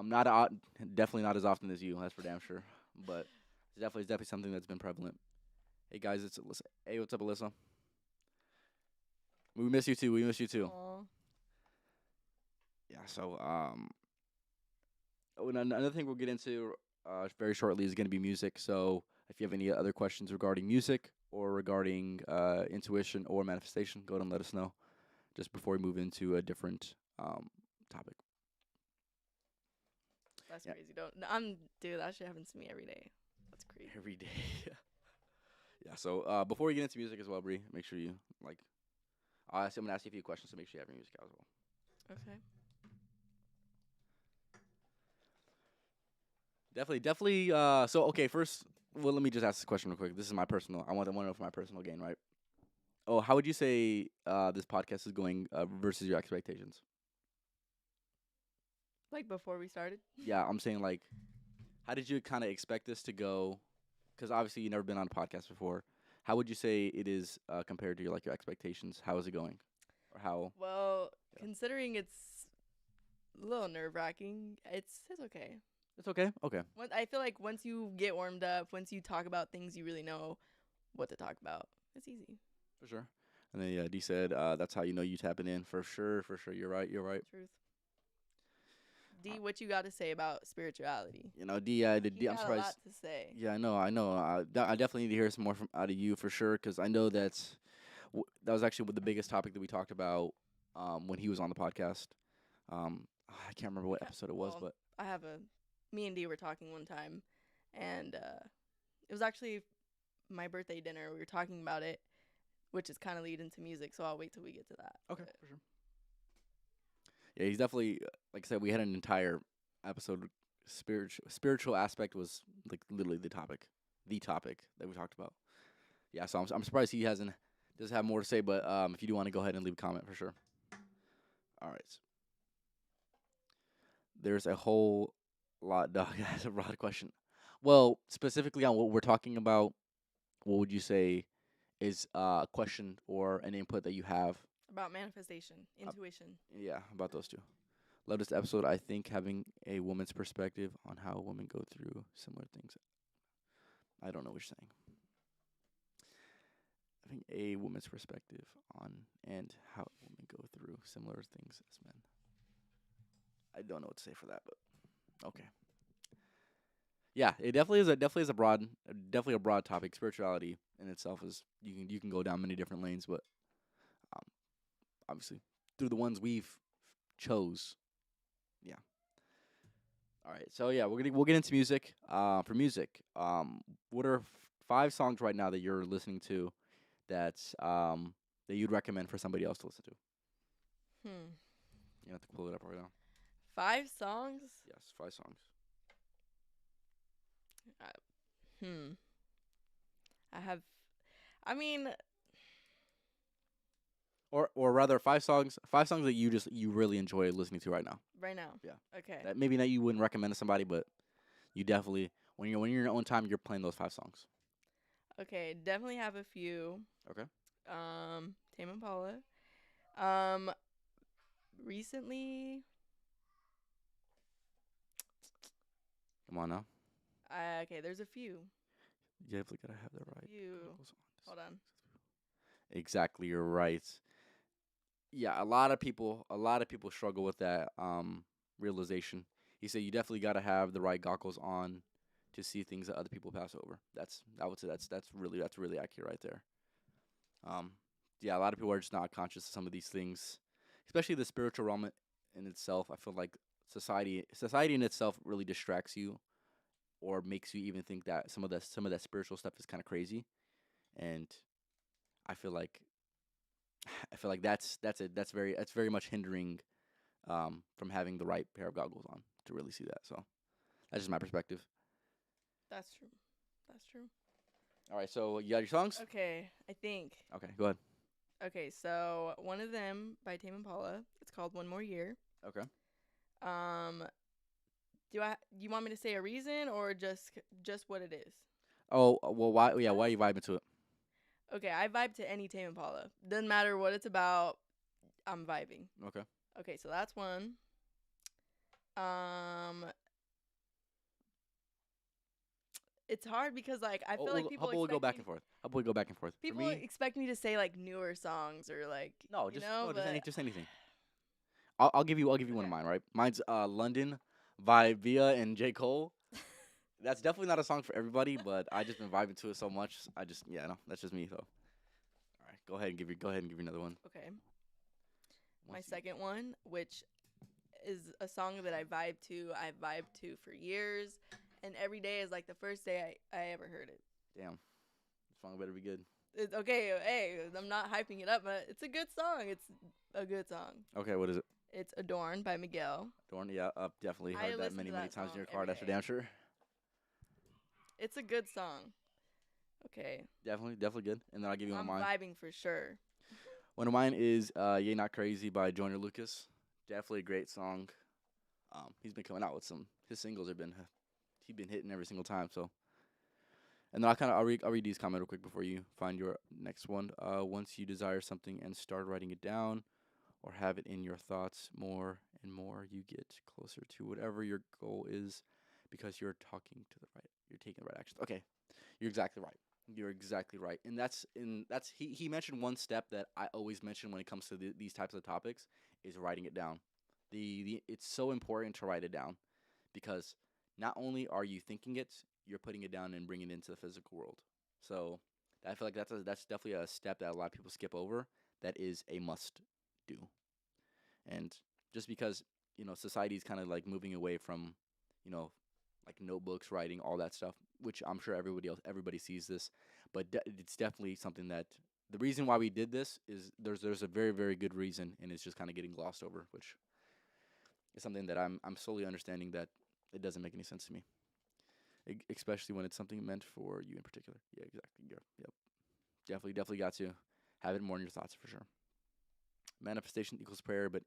Not definitely not as often as you. That's for damn sure. But it's definitely something that's been prevalent. Hey guys, it's Alyssa. Hey, what's up, Alyssa? We miss you too. We miss you too. Aw. Yeah. So oh, and another thing we'll get into very shortly is going to be music. So if you have any other questions regarding music or regarding intuition or manifestation, go ahead and let us know just before we move into a different topic. That's Yeah. crazy. Dude, that shit happens to me every day. That's crazy. Every day. Yeah. So before we get into music as well, Bree, make sure you like. I'm gonna ask you a few questions, so make sure you have your music out as well. Okay. Definitely. So okay, first, well, let me just ask this question real quick. This is my personal. I want to know for my personal gain, right? Oh, how would you say this podcast is going versus your expectations? Like before we started. Yeah, I'm saying like, how did you kind of expect this to go? Because obviously you never been on a podcast before. How would you say it is compared to your expectations? How is it going, or how? Well, Yeah. considering it's a little nerve wracking, it's okay. It's okay. Okay, I feel like once you get warmed up, once you talk about things you really know what to talk about, it's easy. for sure. And then yeah, D said that's how you know you tapping in for sure. For sure, you're right. You're right. Truth. Uh, D, what you got to say about spirituality? D, He I'm got a surprised. lot to say. Yeah, I know. I know. I definitely need to hear some more from out of you for sure, because I know that was actually the biggest topic that we talked about when he was on the podcast. I can't remember what episode it was, Well, but I have a. Me and D were talking one time, and it was actually my birthday dinner. We were talking about it, which is kind of lead into music. So I'll wait till we get to that. okay, But for sure. Yeah, he's definitely like I said. We had an entire episode. Spiritual aspect was like literally the topic that we talked about. Yeah, so I'm surprised he does have more to say. But if you do want to go ahead and leave a comment for sure. All right, there's a whole lot. Dog, that's a broad question. Well, specifically on what we're talking about, what would you say is a question or an input that you have? about manifestation, Uh, intuition. yeah, about those two. Love this episode. I think having a woman's perspective on how women go through similar things. I don't know what you're saying. Having a woman's perspective on and how women go through similar things as men. I don't know what to say for that, but okay. Yeah, it definitely is a broad, definitely a broad topic. Spirituality in itself is you can go down many different lanes, but um, obviously through the ones we've chose. Yeah. All right. So yeah, we'll get into music. For music, what are 5 songs right now that you're listening to that you'd recommend for somebody else to listen to? Hmm. You have to pull it up right now. 5 songs. Yes, 5 songs. Uh, hmm. I have. I mean, Or rather, 5 songs that you really enjoy listening to right now. right now. Yeah. Okay. That maybe not you wouldn't recommend to somebody, but you definitely when you're in your own time, you're playing those 5 songs. Okay. Definitely have a few. Okay. Tame Impala. Um, recently. Come on now. Okay. There's a few. You definitely gotta have the right Few. goggles on. Hold on. Exactly, you're right. Yeah, a lot of people struggle with that realization. He said you definitely got to have the right goggles on to see things that other people pass over. I would say that's really accurate right there. Um yeah, a lot of people are just not conscious of some of these things, especially the spiritual realm in itself. I feel like society in itself really distracts you or makes you even think that some of that spiritual stuff is kind of crazy, and I feel like that's very much hindering from having the right pair of goggles on to really see that. So that's just my perspective. That's true. That's true. All right, so you got your songs? Okay. I think. Okay, go ahead. Okay. So one of them by Tame Impala. It's called One More Year. Okay. Um, you want me to say a reason or just what it is? Oh well, why? Yeah, why are you vibing to it? Okay, I vibe to any Tame Impala. Doesn't matter what it's about. I'm vibing. Okay. Okay, so that's one. Um, it's hard because like I Oh, feel like how about we go back and me forth? How about we go back and forth? For people me, expect me to say like newer songs or like no, you just know, no, but just anything. I'll give you one of okay. mine. Right, mine's London by Via and J Cole. That's definitely not a song for everybody, but I just been vibing to it so much. Yeah, no, that's just me though. All right, go ahead and give me another one. Okay. My Once you, second one, which is a song that I've vibed to for years, and every day is like the first day I ever heard it. damn, Song better be good. It's okay. Hey, I'm not hyping it up, but it's a good song. It's a good song. Okay, what is it? It's "Adorned" by Miguel. Dorn? Yeah, definitely I heard that listen many, to many that times in song your car. every That's for day. damn sure. It's a good song. Okay, Definitely, definitely good. And then I'll give you one of I'm mine. vibing for sure. One of mine is "Yay Not Crazy" by Joyner Lucas. Definitely a great song. He's been coming out with some. His singles have been he's been hitting every single time. So, and then I'll read these comments real quick before you find your next one. Once you desire something and start writing it down, or have it in your thoughts more and more, you get closer to whatever your goal is, because you're taking the right actions. Okay, you're exactly right. You're exactly right, and he mentioned one step that I always mention when it comes to these types of topics is writing it down. The It's so important to write it down, because not only are you thinking it, you're putting it down and bringing it into the physical world. So I feel like that's definitely a step that a lot of people skip over. That is a must do. And just because society's kind of like moving away from you know like notebooks, writing, all that stuff, which I'm sure everybody sees this, but it's definitely something that the reason why we did this is there's a very, very good reason, and it's just kind of getting glossed over, which is something that I'm slowly understanding that it doesn't make any sense to me, especially when it's something meant for you in particular. Yeah, exactly. Yeah, yep. Definitely got to have it more in your thoughts for sure. Manifestation equals prayer, but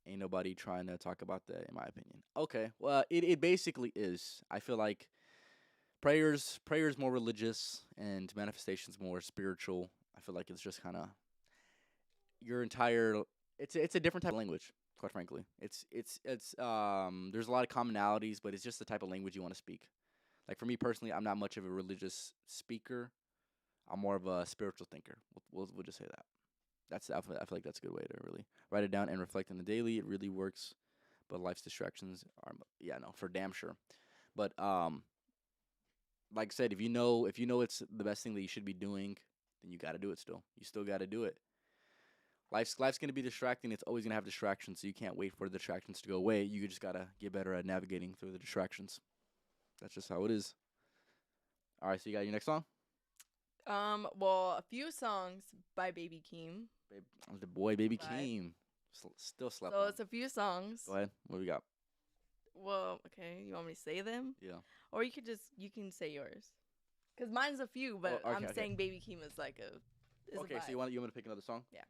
ain't nobody trying to talk about that, in my opinion. Okay, well, it basically is. I feel like prayers more religious and manifestations more spiritual. I feel like it's just kind of your entire. It's a different type of language. Quite frankly, it's there's a lot of commonalities, but it's just the type of language you want to speak. Like for me personally, I'm not much of a religious speaker. I'm more of a spiritual thinker. We'll just say that. I feel like that's a good way to really write it down and reflect on the daily. It really works, but life's distractions are, yeah, no, for damn sure. But like I said, if you know it's the best thing that you should be doing, then you got to do it. Still, you still got to do it. Life's gonna be distracting. It's always gonna have distractions, so you can't wait for the distractions to go away. You just gotta get better at navigating through the distractions. That's just how it is. All right, so you got your next song. Well, a few songs by Baby Keem. Babe, the boy, Baby But Keem, still slept so on. it's a few songs. Go ahead. What do we got? Well, okay, you want me to say them, Yeah. or you can say yours, cause mine's a few, Oh, but okay, I'm okay. saying Baby Keem is like a Okay, so vibe. you want me to pick another song? Yeah.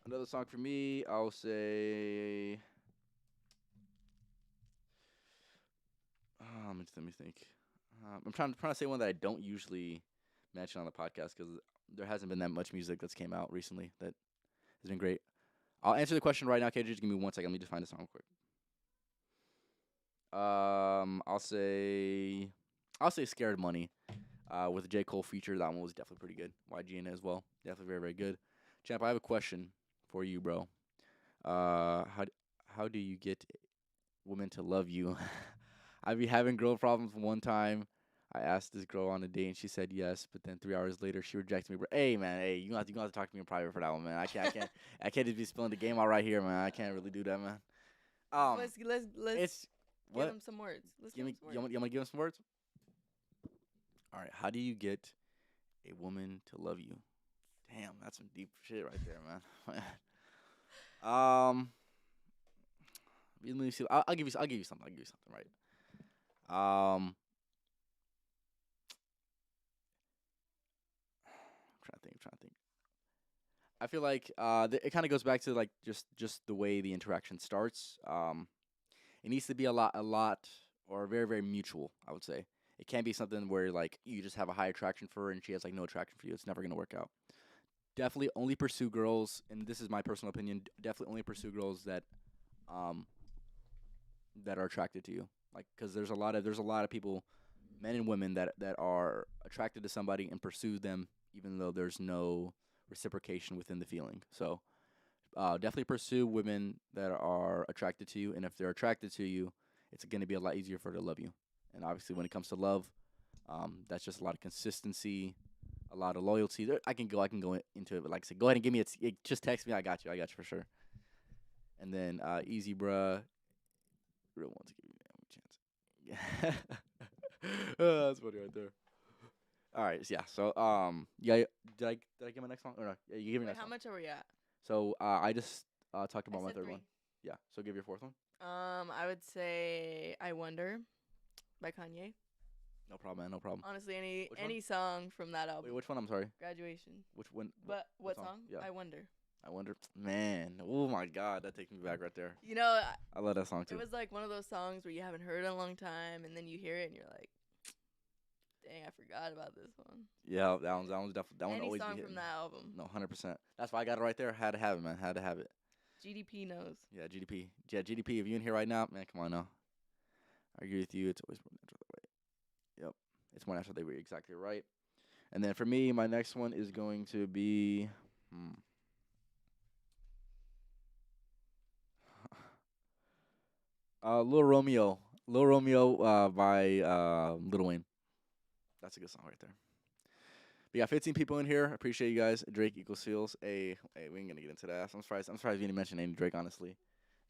Another song for me, I'll say. Let me think. I'm trying to say one that I don't usually mention on the podcast because there hasn't been that much music that's came out recently that has been great. I'll answer the question right now, KJ. Just give me 1 second. Let me just find the song quick. I'll say "Scared Money" with J. Cole feature. That one was definitely pretty good. YG in it as well. Definitely very, very good. Champ, I have a question for you, bro. How do you get women to love you? I be having girl problems one time. I asked this girl on a date and she said yes, but then 3 hours later she rejected me. Bro, hey man, hey, you gonna have to talk to me in private for that one, man. I can't just be spilling the game out right here, man. I can't really do that, man. Let's It's give what? him some words. Let's Give give him me, some you words. want to give him some words? All right, how do you get a woman to love you? Damn, that's some deep shit right there, man. um, let me see. I'll give you. I'll give you something. I'll give you something. Right. Um, I'm trying to think. I feel like it kind of goes back to like just the way the interaction starts. It needs to be a lot, or very, very mutual. I would say it can't be something where like you just have a high attraction for her and she has like no attraction for you. It's never gonna work out. Definitely only pursue girls, and this is my personal opinion. Definitely only pursue girls um that are attracted to you. Like, because there's a lot of people, men and women that are attracted to somebody and pursue them even though there's no reciprocation within the feeling. So definitely pursue women that are attracted to you, and if they're attracted to you, it's going to be a lot easier for her to love you. And obviously, when it comes to love, that's just a lot of consistency, a lot of loyalty. I can go into it, but like I said, go ahead and give me just text me. I got you for sure. And then easy, bruh, real ones give you a chance. Yeah, oh, that's funny right there. All right, yeah. So yeah, did I get my next song or no? Yeah, you give me Wait, next how song. much are we at? So I just talked I about my said third one. three. Yeah. So give your fourth one. I would say "I Wonder" by Kanye. No problem, man. No problem. Honestly, any Which one? any song from that Wait, album. which one? I'm sorry. Graduation. Which one? But What what song? song? Yeah. "I Wonder." I wonder. Man. Oh my God, that takes me back right there. You know, I love that song it too. was like one of those songs where you haven't heard in a long time, and then you hear it and you're like, "Dang, I forgot about this one." Yeah, that one's definitely that one Any always be song hitting. from that album. No, 100%. That's why I got it right there. Had to have it, man. Had to have it. GDP knows. Yeah, GDP. Yeah, GDP. If you in here right now, man, come on now. I agree with you. It's always more natural that way. Yep. It's more natural that way. Exactly right. And then for me, my next one is going to be. Hmm. Lil Romeo. Lil Romeo by Lil Wayne. That's a good song right there. We got 15 people in here. Appreciate you guys. Drake equals Seals. Hey, we ain't gonna get into that. I'm surprised. I'm surprised you didn't mention any Drake. Honestly.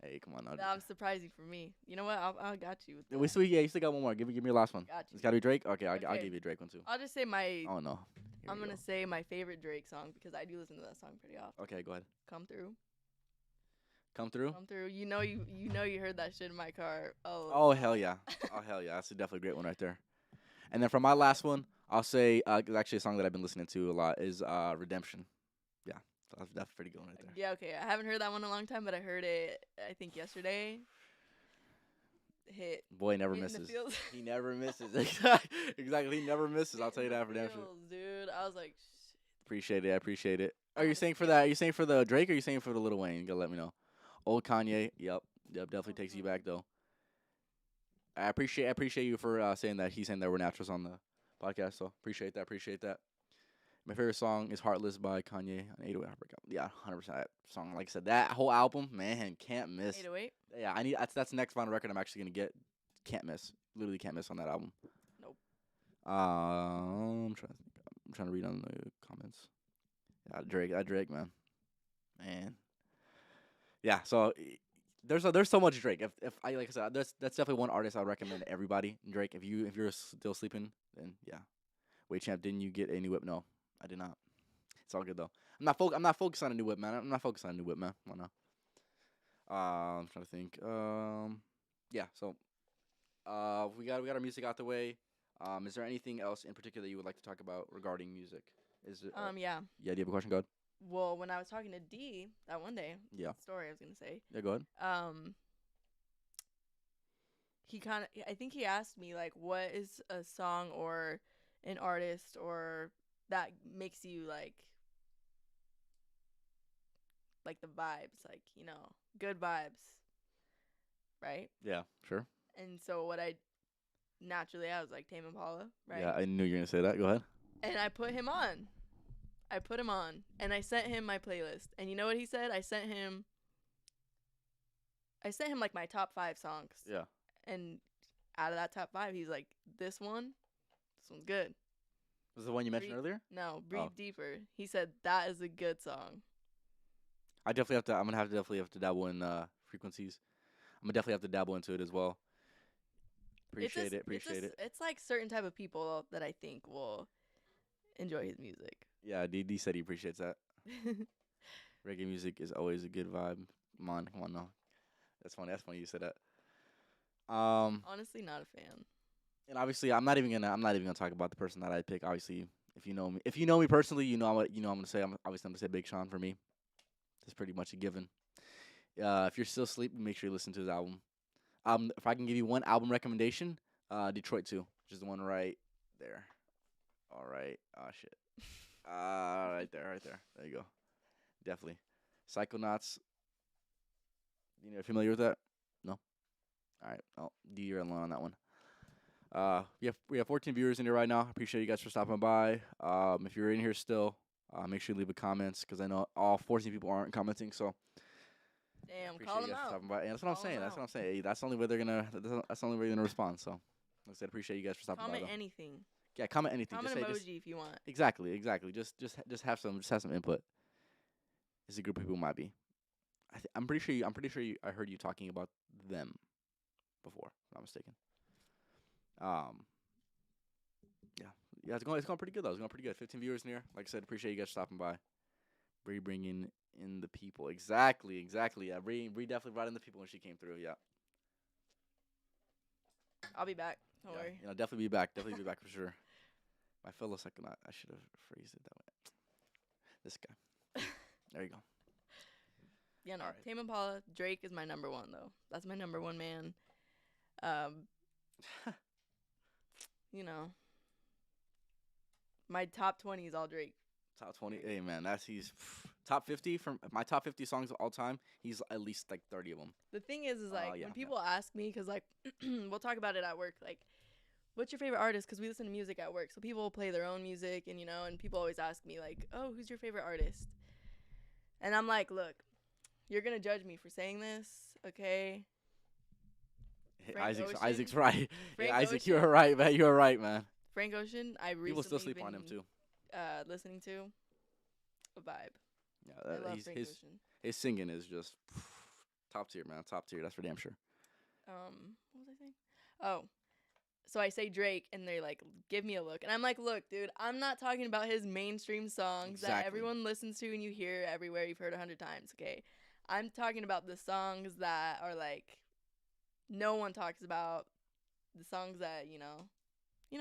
Hey, come on now. That was surprising for me. You know what? I got you with We that. still, yeah, you still got one more. Give me your last one. Got you. It's gotta be Drake. Okay, I'll Okay. give you a Drake one too. I'll just say my. Oh no. Here I'm we gonna go. say my favorite Drake song because I do listen to that song pretty often. Okay, go ahead. "Come Through." Come through. "Come Through." You heard that shit in my car. Oh. Oh hell yeah. Oh hell yeah. That's definitely a great one right there. And then for my last one, I'll say it's actually a song that I've been listening to a lot is Redemption. Yeah, that's pretty good one right there. Yeah. Okay. I haven't heard that one in a long time, but I heard it. I think yesterday. Hit. Boy never Hit in the misses. feels. He never misses. Exactly. He never misses. I'll tell you that for damn sure. Dude. I was like, Appreciate it. I appreciate it. Are I'm you gonna saying for skip that? Are it. you saying for the Drake or are you saying for the Lil Wayne? You gotta let me know. Old Kanye. Yep. Yep. Definitely takes you back though. I appreciate you for saying that. He's saying that we're naturals on the podcast. So appreciate that. Appreciate that. My favorite song is "Heartless" by Kanye on 808 Heartbreak Album. Yeah, 100%. That song, like I said, that whole album, man, can't miss. 808. Yeah, I need. That's the next final record I'm actually gonna get. Can't miss. Literally can't miss on that album. Nope. I'm trying to read on the comments. Yeah, Drake. That Drake, man. Yeah. So there's so much Drake. If I like I said, that's definitely one artist I would recommend to everybody. Drake. If you're still sleeping, then yeah. Wait, champ, didn't you get a new whip? No, I did not. It's all good though. I'm not focused on a new whip, man. I'm not focused on a new whip, man. Why not? I'm trying to think. Yeah. So, we got our music out the way. Is there anything else in particular you would like to talk about regarding music? Is it? Yeah. Yeah. Do you have a question? Go ahead. Well, when I was talking to D that one day, Yeah. story I was gonna say. Yeah. Go ahead. He kind of. I think he asked me like, what is a song or an artist or that makes you like the vibes, like good vibes, right? Yeah. Sure. And so what I naturally I was like Tame Impala, right? Yeah. I knew you were gonna say that. Go ahead. And I put him on. And I sent him my playlist. And you know what he said? I sent him like my top 5 songs. Yeah. And out of that top 5, he's like, this one's good. Was the one you mentioned earlier? No, Breathe Oh. Deeper. He said that is a good song. I definitely have to. I'm gonna definitely have to dabble in frequencies. I'm gonna definitely have to dabble into it as well. Appreciate it. Appreciate it. It's like certain type of people that I think will enjoy his music. Yeah, D said he appreciates that. Reggae music is always a good vibe. Come on, no. That's funny. That's funny you said that. Honestly, not a fan. And obviously, I'm not even gonna talk about the person that I pick. Obviously, if you know me personally, I'm gonna say I'm gonna say Big Sean for me. That's pretty much a given. If you're still sleeping, make sure you listen to his album. If I can give you one album recommendation, Detroit 2, which is the one right there. All right. Oh shit. Right there, right there. There you go. Definitely. Psychonauts. You know, familiar with that? No. All right. Oh, D, you're alone on that one. We have 14 viewers in here right now. Appreciate you guys for stopping by. If you're in here still, make sure you leave a comments because I know all 14 people aren't commenting. So Damn, appreciate call you him guys for out. stopping by. And that's what I'm Call 'em saying. That's what out. I'm saying. Hey, that's the only way they're gonna. That's the only way they're gonna respond. So, like I said, appreciate you guys for stopping Comment by. Though. anything. Yeah, comment anything. Comment Just say emoji if you want. exactly. Just have some input. It's a group of people who might be. I'm pretty sure I heard you talking about them before. If I'm not mistaken. Um. Yeah. Yeah, it's going pretty good though. It's going pretty good. 15 viewers in here. Like I said, appreciate you guys stopping by. Bree bringing in the people. Exactly, exactly. Yeah, Bree definitely brought in the people when she came through. Yeah, I'll be back. Don't yeah. worry. Definitely be back. Definitely be back for sure. My fellow second, I should have phrased it that way. This guy. There you go. Yeah, no. All right. Tame Impala, Drake is my number one though. That's my number one man. Um, you know, my top 20 is all Drake. Top 20. Hey man, that's he's top 50 from my top 50 songs of all time. He's at least like 30 of them. The thing is like Yeah, when people ask me, cause like we'll talk about it at work, like what's your favorite artist? Cause we listen to music at work, so people will play their own music, and and people always ask me like, oh, who's your favorite artist? And I'm like, look, you're gonna judge me for saying this, okay? Frank Ocean. Isaac's right. Frank Yeah, Isaac, Ocean. you're right, man. You're right, man. Frank Ocean, I recently People still sleep on him too. Listening to a vibe. Yeah, I love Frank Ocean. his singing is just top tier, man. Top tier. That's for damn sure. What was I saying? Oh, so I say Drake, and they're like, "Give me a look," and I'm like, "Look, dude, I'm not talking about his mainstream songs that Exactly. everyone listens to and you hear everywhere. You've heard 100 times, okay? I'm talking about the songs that are like no one talks about. The songs that you know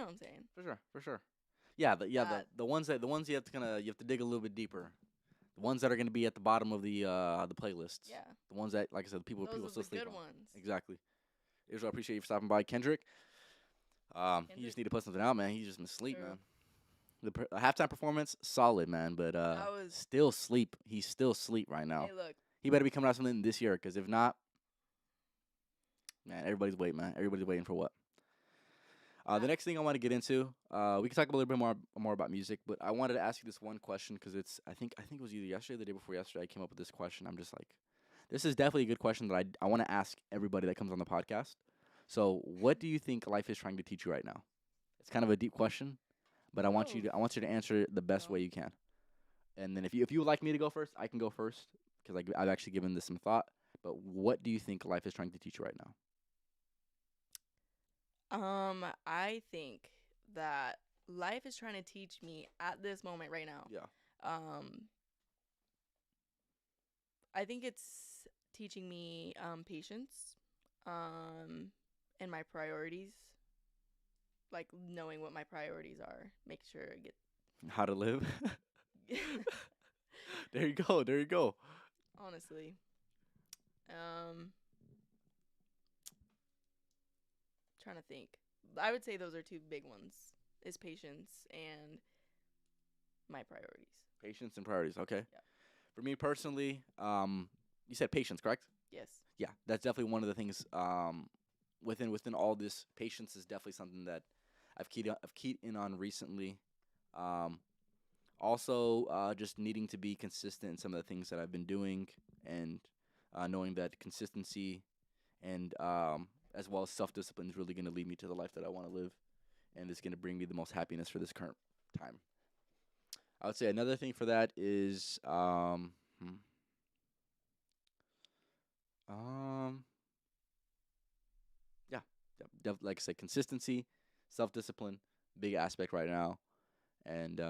what I'm saying. For sure, for sure. Yeah, That the ones you have to you have to dig a little bit deeper. The ones that are going to be at the bottom of the playlists. yeah, The ones that, like I said, people those are still the sleep good on. ones. Exactly. Israel, I appreciate you for stopping by, Kendrick. You Kendrick? just need to put something out, man. He's just been asleep, True. man. The halftime performance, solid, man, but That was still sleep. He's still asleep right now. hey, look, He better be coming out with something this year, because if not, man, everybody's waiting, man. Everybody's waiting for what? The next thing I want to get into, we can talk a little bit more about music, but I wanted to ask you this one question because I think it was either yesterday or the day before yesterday I came up with this question. I'm just like, this is definitely a good question that I want to ask everybody that comes on the podcast. So, what do you think life is trying to teach you right now? It's kind of a deep question, but I want you to answer it the best way you can. And then if you would like me to go first, I can go first because I've actually given this some thought. But what do you think life is trying to teach you right now? I think that life is trying to teach me at this moment right now. Yeah. I think it's teaching me patience, and my priorities. Like knowing what my priorities are, make sure I get. How to live. There you go. There you go. Honestly, trying to think. I would say those are two big ones: is patience and my priorities. Patience and priorities. Okay. Yeah. For me personally, you said patience, correct? Yes. Yeah, that's definitely one of the things. Within all this, patience is definitely something that I've keyed in on recently. Um, Also, just needing to be consistent in some of the things that I've been doing, and knowing that consistency and as well as self discipline is really going to lead me to the life that I want to live, and it's going to bring me the most happiness for this current time. I would say another thing for that is um, yeah, like I said, consistency, self discipline, big aspect right now, and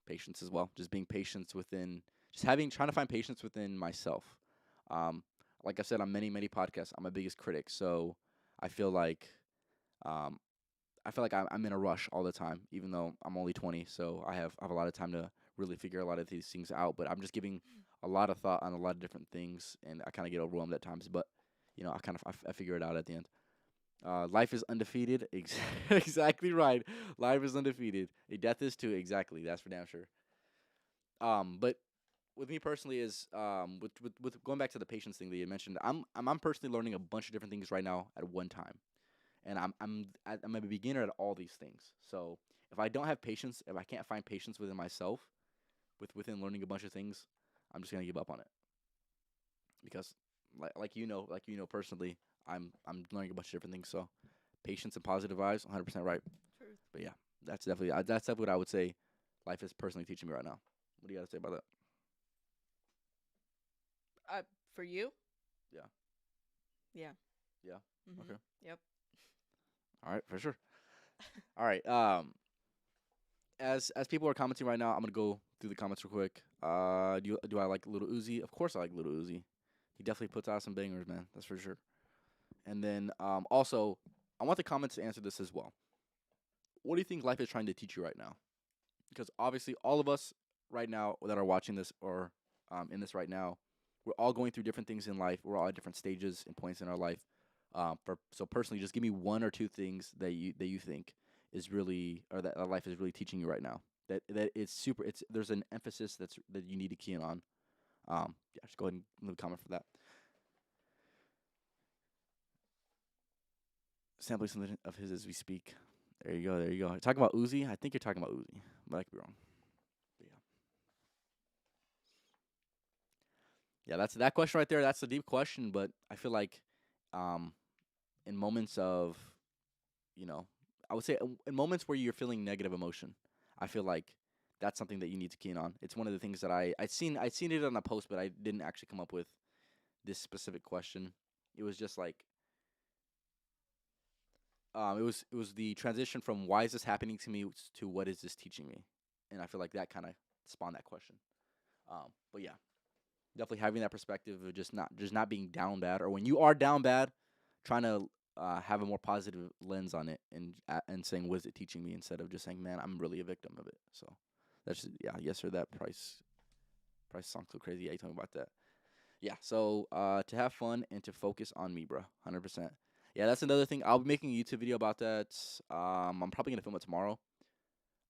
patience as well. Just being patient within, trying to find patience within myself. Um, like I said on many podcasts, I'm my biggest critic, so I feel like um, I'm in a rush all the time, even though I'm only 20, so I have a lot of time to really figure a lot of these things out. But I'm just giving a lot of thought on a lot of different things, and I kind of get overwhelmed at times. But I figure it out at the end. Life is undefeated. Exactly right. Life is undefeated. A death is too. Exactly. That's for damn sure. But with me personally is with going back to the patience thing that you mentioned. I'm personally learning a bunch of different things right now at one time, and I'm a beginner at all these things. So if I don't have patience, if I can't find patience within myself, within learning a bunch of things, I'm just gonna give up on it because like you know personally, I'm learning a bunch of different things. So patience and positive vibes, 100% right. Truth. But yeah, that's definitely what I would say. Life is personally teaching me right now. What do you got to say about that? For you? Yeah. Yeah. Yeah. Mm-hmm. Okay. Yep. All right, for sure. All right. as people are commenting right now, I'm gonna go through the comments real quick. Do I like Little Uzi? Of course I like Little Uzi. He definitely puts out some bangers, man. That's for sure. And then also, I want the comments to answer this as well. What do you think life is trying to teach you right now? Because obviously, all of us right now that are watching this or in this right now, we're all going through different things in life. We're all at different stages and points in our life. So personally, just give me one or two things that you think is really or that life is really teaching you right now. That it's super. It's there's an emphasis that you need to key in on. Yeah, just go ahead and leave a comment for that. Sampling something of his as we speak. There you go. There you go. Talking about Uzi. I think you're talking about Uzi, but I could be wrong. But yeah, that's that question right there. That's a deep question, but I feel like, um, in moments of, you know, I would say in moments where you're feeling negative emotion, I feel like that's something that you need to key in on. It's one of the things that I'd seen it on a post, but I didn't actually come up with this specific question. It was just like, it was the transition from why is this happening to me to what is this teaching me, and I feel like that kind of spawned that question. But yeah, definitely having that perspective of just not being down bad, or when you are down bad, trying to have a more positive lens on it and saying what is it teaching me instead of just saying man I'm really a victim of it. So that's just, yeah, yes sir, that price song so crazy. Yeah, you told me about that. Yeah, so to have fun and to focus on me, bro, 100%. Yeah, that's another thing. I'll be making a YouTube video about that. I'm probably gonna film it tomorrow.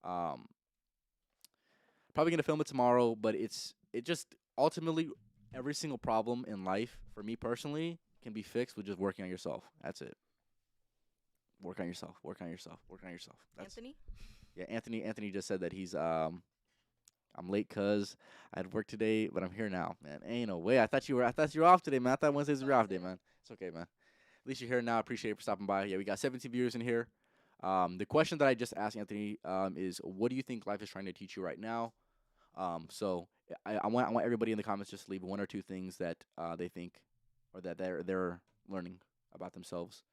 Um, Probably gonna film it tomorrow, but it just ultimately every single problem in life for me personally can be fixed with just working on yourself. That's it. Work on yourself. Work on yourself. Work on yourself. That's Anthony? yeah. Anthony just said that he's I'm late cause I had work today, but I'm here now, man. Ain't no way. I thought you were off today, man. I thought Wednesdays were your off day, man. It's okay, man. At least you're here now. I appreciate you for stopping by. Yeah, we got 17 viewers in here. The question that I just asked Anthony is, what do you think life is trying to teach you right now? So I want everybody in the comments just to leave one or two things that they think or that they're learning about themselves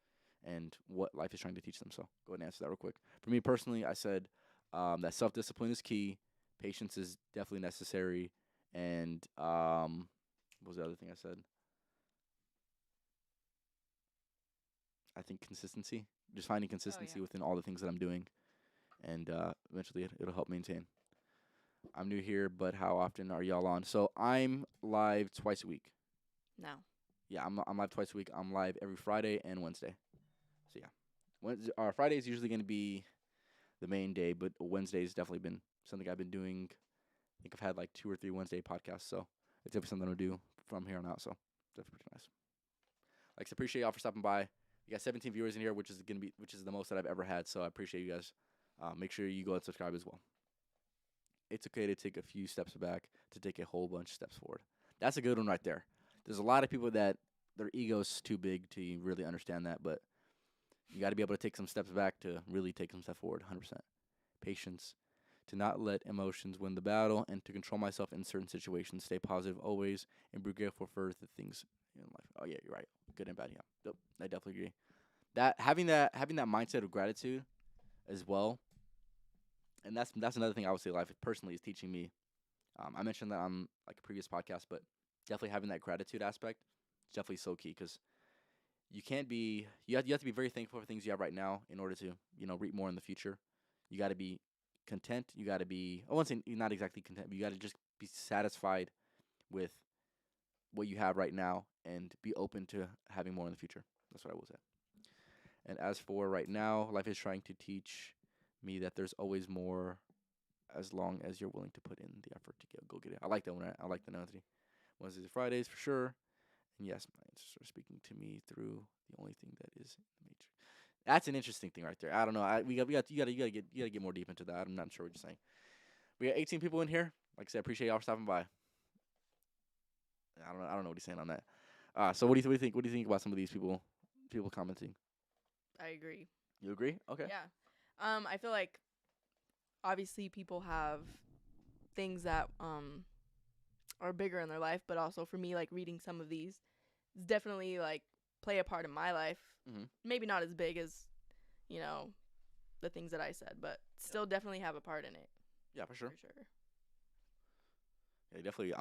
and what life is trying to teach them. So go ahead and answer that real quick. For me personally, I said that self discipline is key, patience is definitely necessary, and what was the other thing I said? I think consistency, just finding Oh yeah. consistency within all the things that I'm doing, and eventually it'll help maintain. I'm new here, but how often are y'all on? So I'm live twice a week. Now. Yeah, I'm live twice a week. I'm live every Friday and Wednesday. So yeah, Friday is usually going to be the main day, but Wednesday's definitely been something I've been doing. I think I've had like 2 or 3 Wednesday podcasts, so it's definitely something I'll do from here on out. So definitely pretty nice. Like, I appreciate y'all for stopping by. We got 17 viewers in here, which is the most that I've ever had. So I appreciate you guys. Make sure you go and subscribe as well. It's okay to take a few steps back to take a whole bunch of steps forward. That's a good one right there. There's a lot of people that their ego's too big to really understand that, but you got to be able to take some steps back to really take some steps forward. 100%. Patience, to not let emotions win the battle, and to control myself in certain situations. Stay positive always, and be grateful for the things in life. Oh yeah, you're right. Good and bad. Yeah, yep, I definitely agree. Having that mindset of gratitude as well, and that's another thing I would say life personally is teaching me. I mentioned that on like a previous podcast, but definitely having that gratitude aspect is definitely so key because you have to be very thankful for things you have right now in order to reap more in the future. You got to be content. You got to be I won't say not exactly content, but you got to just be satisfied with what you have right now and be open to having more in the future. That's what I will say. And as for right now, life is trying to teach me that there's always more as long as you're willing to put in the effort to go get it. I like that one. Right? I like the Anthony. Wednesdays and Fridays for sure. And yes, my ancestors are speaking to me through the only thing that is in the matrix. That's an interesting thing right there. I don't know. You gotta get more deep into that. I'm not sure what you're saying. We got 18 people in here. Like I said, appreciate y'all for stopping by. I don't know what he's saying on that. So what do you think? What do you think about some of these people commenting? I agree. You agree? Okay. Yeah. I feel like obviously people have things that are bigger in their life, but also for me, like reading some of these, it's definitely like play a part in my life. Mhm. Maybe not as big as, you know, the things that I said, but still definitely have a part in it Yeah, for sure. for sure. Yeah, definitely.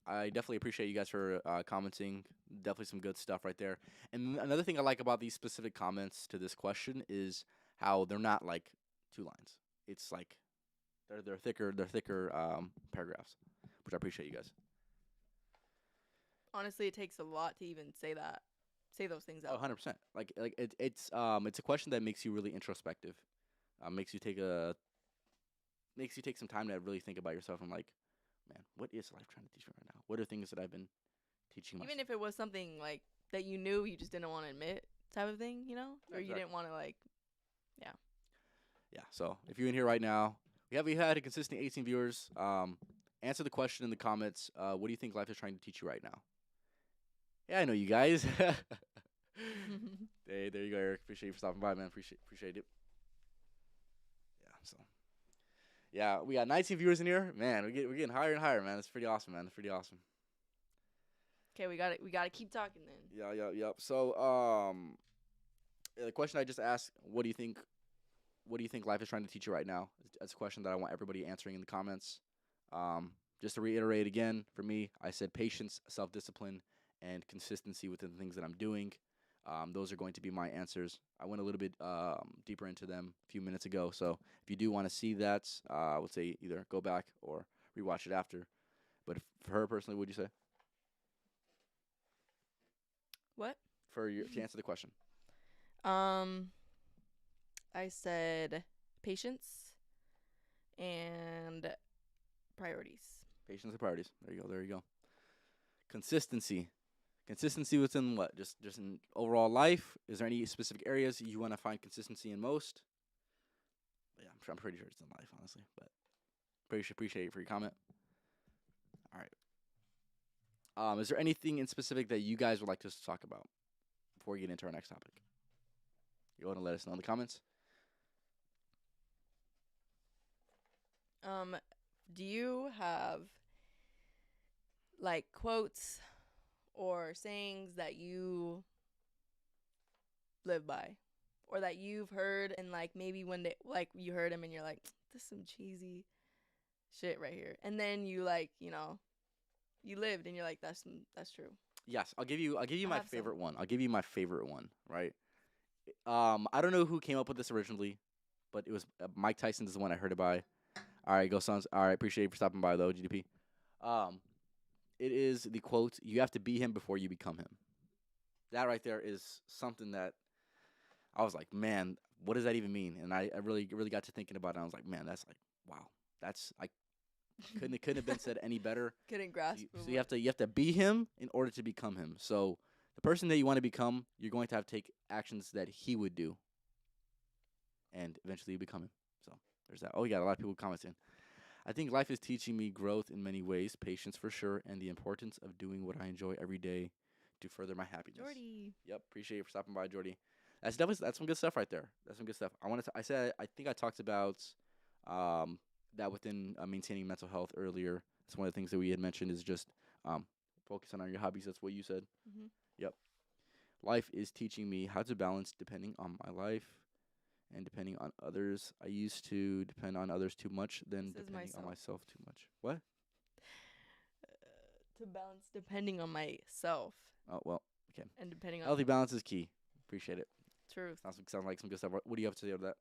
I definitely appreciate you guys for commenting. Definitely some good stuff right there. And another thing I like about these specific comments to this question is how they're not like 2 lines. It's like they're thicker paragraphs, which I appreciate you guys. Honestly, it takes a lot to even say those things Oh, out. 100%. It's a question that makes you really introspective. Makes you take some time to really think about yourself and like, man, what is life trying to teach me right now? What are things that I've been teaching Even myself? if it was something like that you knew you just didn't want to admit, type of thing, Yeah, or you exactly. didn't want to like, yeah. Yeah. So if you're in here right now, we had a consistent 18 viewers. Answer the question in the comments. What do you think life is trying to teach you right now? Yeah, I know you guys. Hey, there you go, Eric. Appreciate you for stopping by, man. Appreciate it. Yeah. So yeah, we got 19 viewers in here. Man, we're getting higher and higher, man. That's pretty awesome, man. That's pretty awesome. Okay, we got to keep talking then. Yeah. So the question I just asked, what do you think life is trying to teach you right now? That's a question that I want everybody answering in the comments. Um, just to reiterate again, for me, I said patience, self discipline, and consistency within the things that I'm doing. Those are going to be my answers. I went a little bit deeper into them a few minutes ago. So if you do want to see that, I would say either go back or rewatch it after. But for her personally, what would you say? What? To answer the question, Um, I said patience and priorities. patience and priorities. There you go. There you go. Consistency. Consistency within what? Just in overall life. Is there any specific areas you want to find consistency in most? Yeah, I'm pretty sure it's in life, honestly. But appreciate it for your comment. All right. Is there anything in specific that you guys would like us to talk about before we get into our next topic? You want to let us know in the comments? Um, do you have like quotes or sayings that you live by, or that you've heard and like maybe one day like you heard them and you're like, this is some cheesy shit right here, and then you like you lived and you're like, that's true. Yes, I'll give you I my have some. favorite one. I'll give you my favorite one. Right. I don't know who came up with this originally, but it was Mike Tyson is the one I heard it by. All right, go Suns. All right, appreciate you for stopping by though, GDP. Um, it is the quote: "You have to be him before you become him." That right there is something that I was like, man, what does that even mean? And I really got to thinking about it. And I was like, man, that's like, wow, that's I couldn't have been said any better. Couldn't So grasp you, of so what. you have to be him in order to become him. So the person that you want to become, you're going to have to take actions that he would do, and eventually you become him. So there's that. Oh, we got a lot of people commenting. I think life is teaching me growth in many ways, patience for sure, and the importance of doing what I enjoy every day to further my happiness. Jordy. Yep, appreciate you for stopping by, Jordy. That's some good stuff right there. That's some good stuff. I said I think I talked about um, that within maintaining mental health earlier. That's one of the things that we had mentioned is just um, focusing on your hobbies. That's what you said. Mm-hmm. Yep. Life is teaching me how to balance depending on my life and depending on others. I used to depend on others too much, then This is depending on myself. myself too much. What? To balance depending on myself Oh well. Okay. and depending on Healthy balance is key. Appreciate it. truth. Sounds like some good stuff. What do you have to say about that?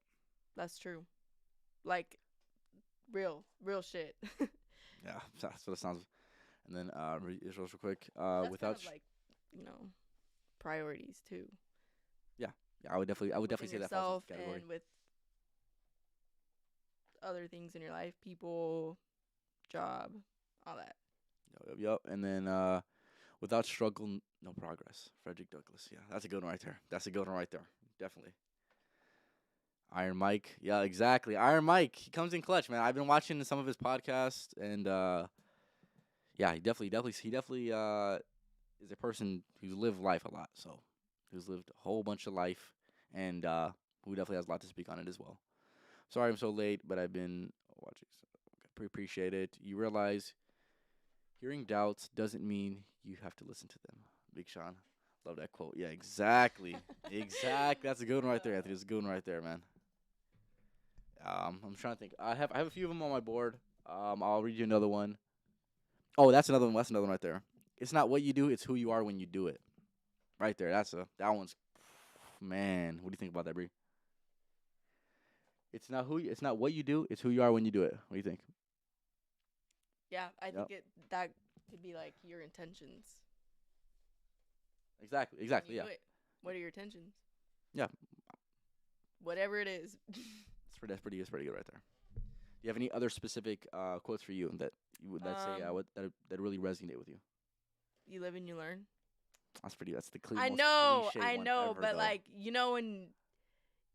That's true. Like real shit. Yeah, that's what it sounds. And then just real quick. That's kind Without of like, priorities too. yeah, yeah, I would definitely Within say that falls into yourself the category. and with other things in your life, people, job, all that. Yep. And then without struggle, no progress. Frederick Douglass. Yeah, that's a good one right there. That's a good one right there. Definitely. Iron Mike. Yeah, exactly. Iron Mike. He comes in clutch, man. I've been watching some of his podcasts, and yeah, he definitely is a person who's lived life a lot. So, who's lived a whole bunch of life, and who definitely has a lot to speak on it as well. Sorry I'm so late, but I've been watching. So appreciate it. You realize hearing doubts doesn't mean you have to listen to them. Big Sean. Love that quote. Yeah, exactly. Exactly. That's a good one right there, Anthony. That's a good one right there, man. I'm trying to think. I have a few of them on my board. I'll read you another one. Oh, that's another one. That's another one right there. It's not what you do; it's who you are when you do it. Right there. That one's man. What do you think about that, Bree? It's not what you do; it's who you are when you do it. What do you think? Yeah, I Yep. think it that could be like your intentions Exactly. when you Exactly. Yeah. do it. What are your intentions? Yeah. Whatever it is. That's pretty good right there. Do you have any other specific quotes for you that you would that say um, what that really resonate with you? you live and you learn. That's pretty. That's the most cliche I one know, ever, but though. like when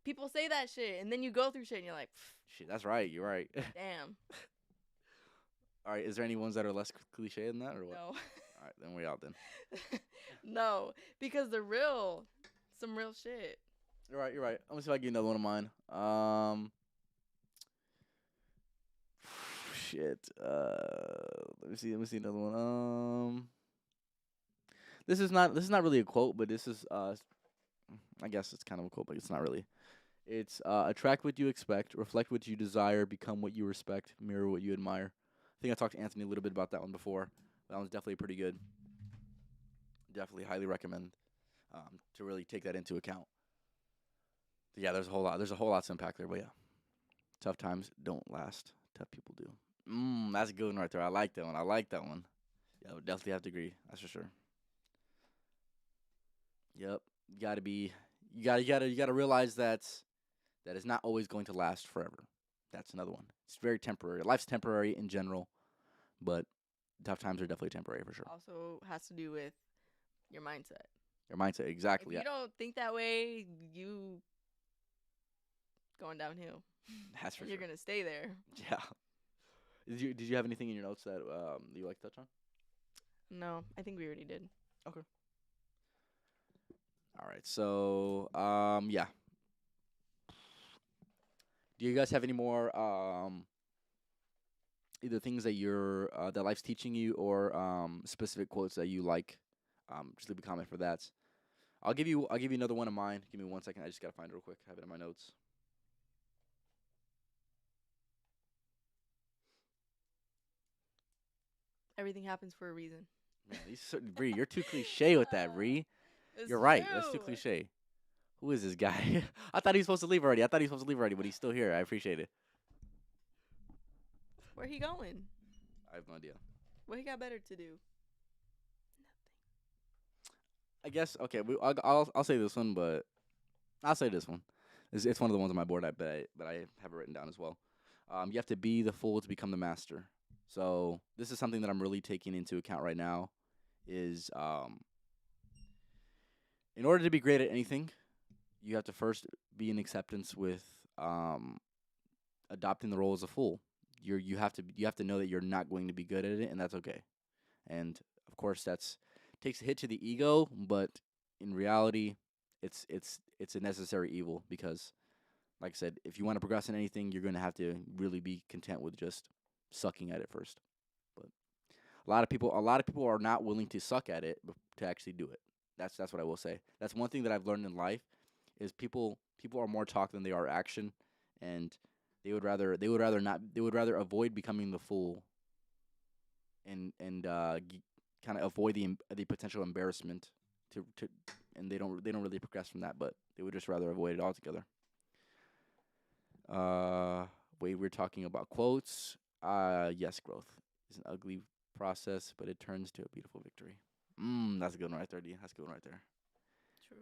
people say that shit and then you go through shit and you're like, Shit, that's right. You're right. damn, All right. Is there any ones that are less cliche than that, or what? no, All right, then we out then. no, because they're real, some real shit. You're right. You're right. I'm gonna see if I can get another one of mine. Shit. Let me see. Let me see another one. This is not really a quote, but this is I guess it's kind of a quote, but it's not really. It's attract what you expect, reflect what you desire, become what you respect, mirror what you admire. I think I talked to Anthony a little bit about that one before. That one's definitely pretty good. Definitely highly recommend to really take that into account. Yeah, there's a whole lot. There's a whole lot to unpack there, but yeah, tough times don't last. Tough people do. That's a good one right there. I like that one. I like that one. Yeah, I would definitely have to agree. That's for sure. Yep. You gotta be. You gotta realize that it's not always going to last forever. That's another one. It's very temporary. Life's temporary in general, but tough times are definitely temporary for sure. Also has to do with your mindset. Your mindset, If exactly. Yeah, you don't think that way, you going downhill. that's for And you're sure. gonna stay there. Yeah. Did you have anything in your notes that you like to touch on? No, I think we already did. Okay. All right. So yeah. Do you guys have any more either things that that life's teaching you or specific quotes that you like? Just leave a comment for that. I'll give you another one of mine. Give me 1 second. I just gotta find it real quick. I have it in my notes. Everything happens for a reason. Man, Bree, you're too cliche with that, Bree. It's You're right. That's too true. cliche. Who is this guy? I thought he was supposed to leave already. I thought he was supposed to leave already, but he's still here. I appreciate it. Where he going? I have no idea. What he got better to do? I guess okay. I'll say this one, but I'll say this one. It's one of the ones on my board. But I have it written down as well. You have to be the fool to become the master. So this is something that I'm really taking into account right now. Is in order to be great at anything, you have to first be in acceptance with um, adopting the role as a fool. You have to know that you're not going to be good at it, and that's okay. And of course, that's takes a hit to the ego, but in reality, it's a necessary evil because, like I said, if you want to progress in anything, you're going to have to really be content with just sucking at it first. But a lot of people are not willing to suck at it to actually do it. That's what I will say. That's one thing that I've learned in life is people are more talk than they are action, and they would rather avoid becoming the fool and kind of avoid the potential embarrassment to and they don't really progress from that, but they would just rather avoid it altogether. Uh, we're talking about quotes. Yes, growth is an ugly process, but it turns to a beautiful victory. That's a good one right there, D. That's a good one right there. True.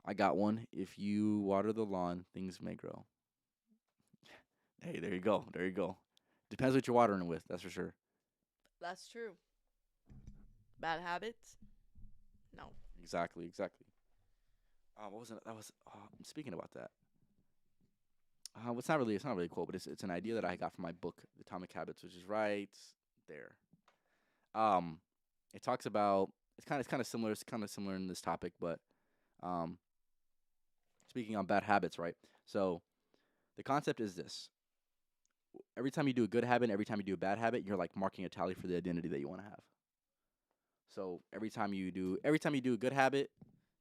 I got one. If you water the lawn, things may grow. Hey, there you go. There you go. Depends what you're watering with. That's for sure. That's true. Bad habits? No. Exactly. Exactly. What was it? That was speaking about that. It's not really a quote, but it's an idea that I got from my book, Atomic Habits, which is right there. Um, it talks about it's kind of similar in this topic, but um, speaking on bad habits, right? So the concept is this: every time you do a good habit, every time you do a bad habit, you're like marking a tally for the identity that you want to have. So every time you do a good habit,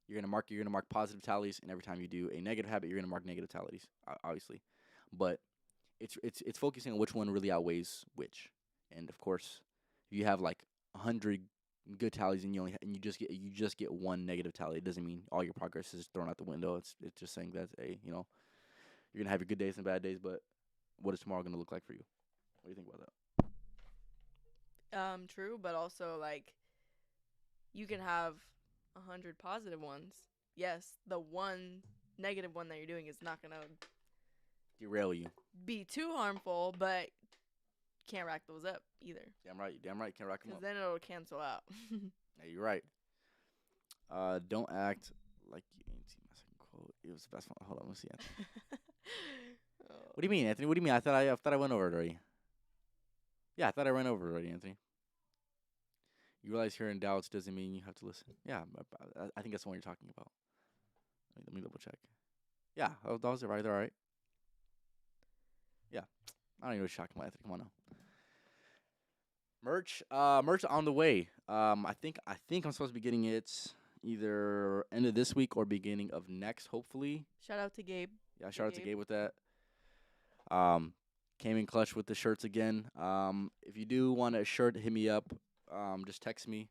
you're gonna mark positive tallies, and every time you do a negative habit, you're gonna mark negative tallies, obviously. But it's focusing on which one really outweighs which. And of course, if you have like 100 good tallies and and you just get one negative tally, it doesn't mean all your progress is thrown out the window. It's just saying that you're gonna have your good days and bad days, but what is tomorrow gonna look like for you? What do you think about that? True, but also like you can have 100 positive ones. Yes, the one negative one that you're doing is not gonna Derail you. be too harmful, but can't rack those up either. Damn right. Can't rack 'em Because up. then it'll cancel out. Yeah, you're right. Don't act like you ain't seen my second quote. It was the best one. Hold on, let me see. Anthony. Oh. What do you mean, Anthony? What do you mean? I thought I went over it already. Yeah, I thought I ran over it already, Anthony. You realize hearing doubts doesn't mean you have to listen. Yeah, I think that's the one you're talking about. Let me double check. Yeah, that was it right there, all right? Yeah. I don't even know what you're talking about, Anthony. Come on now. Merch on the way. I think I'm supposed to be getting it either end of this week or beginning of next, hopefully. Shout out to Gabe. Yeah, shout out to Gabe. Gabe with that. Came in clutch with the shirts again. If you do want a shirt, hit me up. Just text me,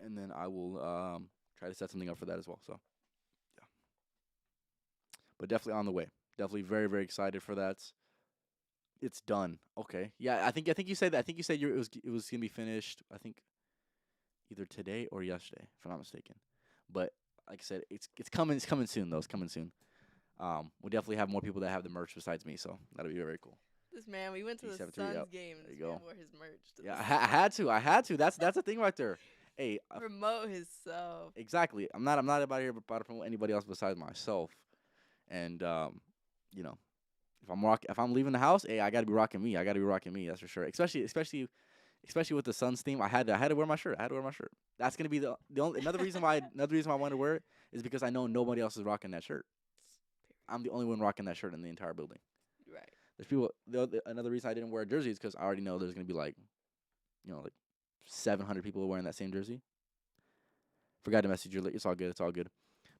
and then I will try to set something up for that as well. So, yeah. But definitely on the way. Definitely very very excited for that. It's done. Okay. Yeah, I think you said that. I think you said it was gonna be finished. I think either today or yesterday, if I'm not mistaken. But like I said, it's coming. It's coming soon though. It's coming soon. We definitely have more people that have the merch besides me, so that'll be very cool. This man, we went to the D73, Suns yep. game. There This you man go. wore his merch. To Yeah, the I had to. I had to. That's the thing right there. Hey, promote himself. exactly. I'm not about here about to promote anybody else besides myself. And you know, if I'm leaving the house, hey, I gotta be rocking me. I gotta be rocking me. That's for sure. Especially with the Suns theme, I had to wear my shirt. I had to wear my shirt. That's gonna be the only another reason why I want to wear it is because I know nobody else is rocking that shirt. I'm the only one rocking that shirt in the entire building. Right. There's people. Another reason I didn't wear a jersey is because I already know there's gonna be like 700 people wearing that same jersey. Forgot to message you. It's all good. It's all good.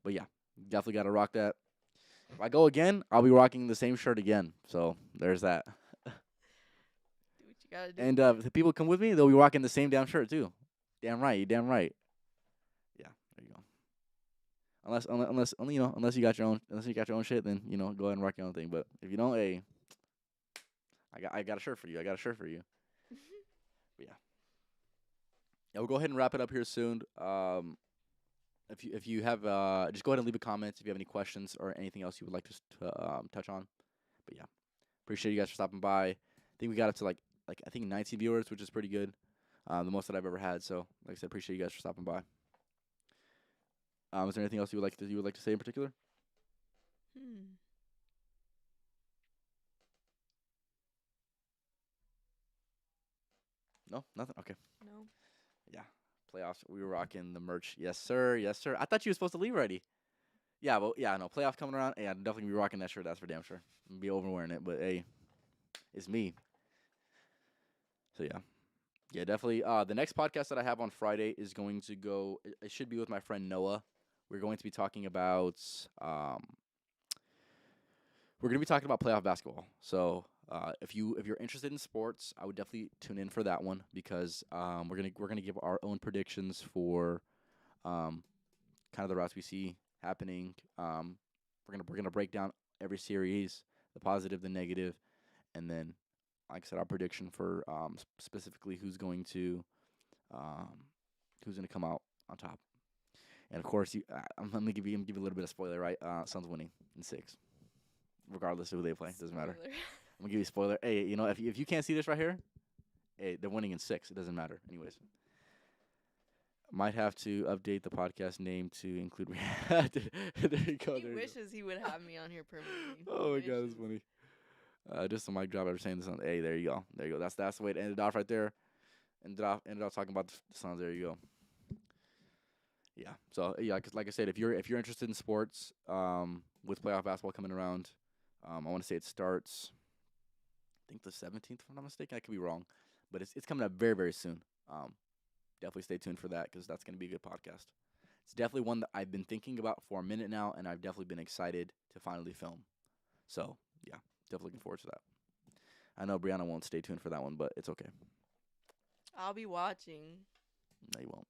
But yeah, definitely gotta rock that. If I go again, I'll be rocking the same shirt again. So there's that. Do what you gotta do. And if the people come with me, they'll be rocking the same damn shirt too. Damn right. You damn right. Yeah. There you go. Unless you got your own shit, then go ahead and rock your own thing. But if you don't, hey, I got a shirt for you. I got a shirt for you. But yeah. Yeah, we'll go ahead and wrap it up here soon. If you have just go ahead and leave a comment if you have any questions or anything else you would like to touch on. But yeah, appreciate you guys for stopping by. I think we got up to like I think 19 viewers, which is pretty good, the most that I've ever had. So like I said, appreciate you guys for stopping by. Is there anything else you would like to say in particular? Hmm. No, nothing. Okay. No. Yeah, playoffs. We were rocking the merch. Yes, sir. Yes, sir. I thought you were supposed to leave already. Yeah, but yeah, no playoffs coming around. Hey, I'm definitely gonna be rocking that shirt. That's for damn sure. I'm gonna be over wearing it, but hey, it's me. So yeah, yeah, definitely. The next podcast that I have on Friday is going to go. It should be with my friend Noah. We're going to be talking about. We're going to be talking about playoff basketball. So if you're interested in sports, I would definitely tune in for that one because we're gonna give our own predictions for kind of the routes we see happening. We're gonna break down every series, the positive, the negative, and then, like I said, our prediction for specifically um, who's gonna come out on top. And of course, I'm gonna give you a little bit of spoiler, right? Suns winning in 6, regardless of who they play. Doesn't matter. Spoiler. I'm gonna give you a spoiler. Hey, if you can't see this right here, hey, they're winning in 6. It doesn't matter. Anyways, might have to update the podcast name to include. There you go. He There you go. wishes he would have me on here permanently. Oh my god, that's Wishes. funny. Just a mic drop after saying this. Hey, there you go. There you go. That's the way to end it off right there. Ended off talking about the Suns. There you go. Yeah. So yeah, 'cause like I said, if you're interested in sports, with playoff basketball coming around, I want to say it starts. I think the 17th, if I'm not mistaken. I could be wrong, but it's coming up very very soon. Definitely stay tuned for that because that's gonna be a good podcast. It's definitely one that I've been thinking about for a minute now, and I've definitely been excited to finally film. So yeah. Definitely looking forward to that. I know Brianna won't stay tuned for that one, but it's okay. I'll be watching. No, you won't.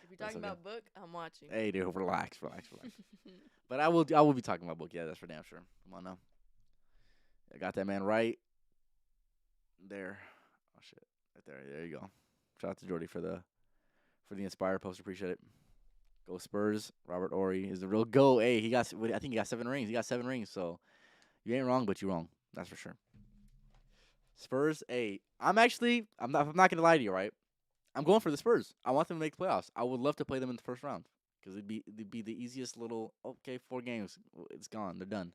If you're That's talking okay. about book, I'm watching. Hey, dude, relax, relax, relax. But I will be talking about book. Yeah, that's for damn sure. Come on now. I got that man right there. Oh shit, right there. There you go. Shout out to Jordy for the inspired post. Appreciate it. Go Spurs. Robert Ory is the real go. Hey, I think he got 7 rings. He got 7 rings. So you ain't wrong, but you wrong. That's for sure. Spurs. Hey, I'm not gonna lie to you, right? I'm going for the Spurs. I want them to make the playoffs. I would love to play them in the first round because it'd be the easiest little, okay, 4 games. It's gone. They're done.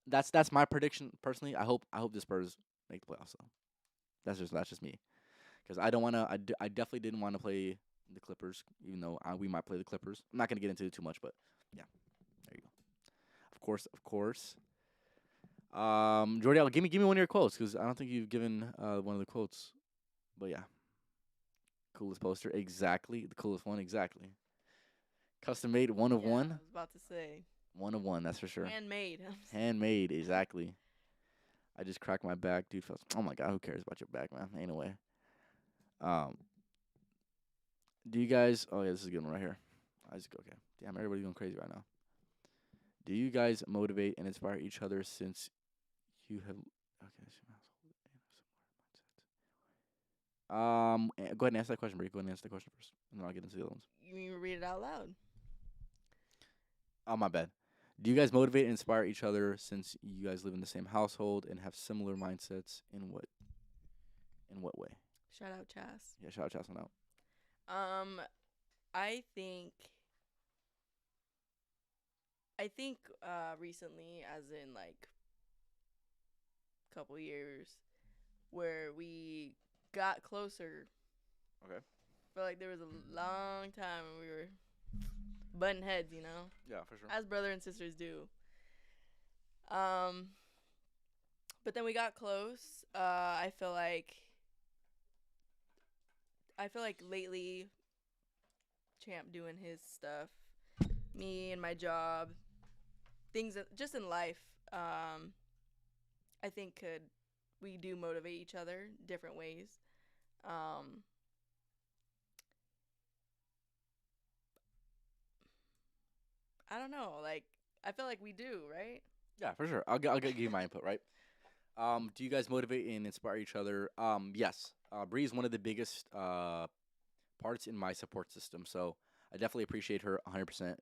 That's my prediction personally. I hope the Spurs make the playoffs though. That's just me because I don't want to. I definitely didn't want to play the Clippers, even though we might play the Clippers. I'm not gonna get into it too much, but yeah, there you go. Of course. Jordi, give me one of your quotes because I don't think you've given one of the quotes. But yeah, coolest poster, exactly. The coolest one, exactly. Custom made, one of Yeah, I one, was about to say. one of one. That's for sure. Handmade. Handmade, exactly. I just cracked my back, dude. Oh my god, who cares about your back, man? Anyway, um, do you guys? Oh yeah, this is a good one right here. I just okay. Damn, everybody's going crazy right now. Do you guys motivate and inspire each other since you have? Okay. Go ahead and answer that question, Brie. Go ahead and answer the question first, and then I'll get into the other ones. You mean read it out loud? Oh my bad. Do you guys motivate and inspire each other since you guys live in the same household and have similar mindsets? In what way? Shout out Chas. Yeah, shout out Chasson out. Um, I think recently, as in like couple years, where we got closer. Okay. Felt like there was a long time when we were butting heads, Yeah, for sure. as brother and sisters do. Um, but then we got close. I feel like lately, Champ doing his stuff, me and my job, things just in life. I think we do motivate each other different ways. Um, I don't know. Like I feel like we do, right? Yeah, for sure. I'll give you my input, right? Do you guys motivate and inspire each other? Yes. Bree is one of the biggest parts in my support system, so I definitely appreciate her 100%.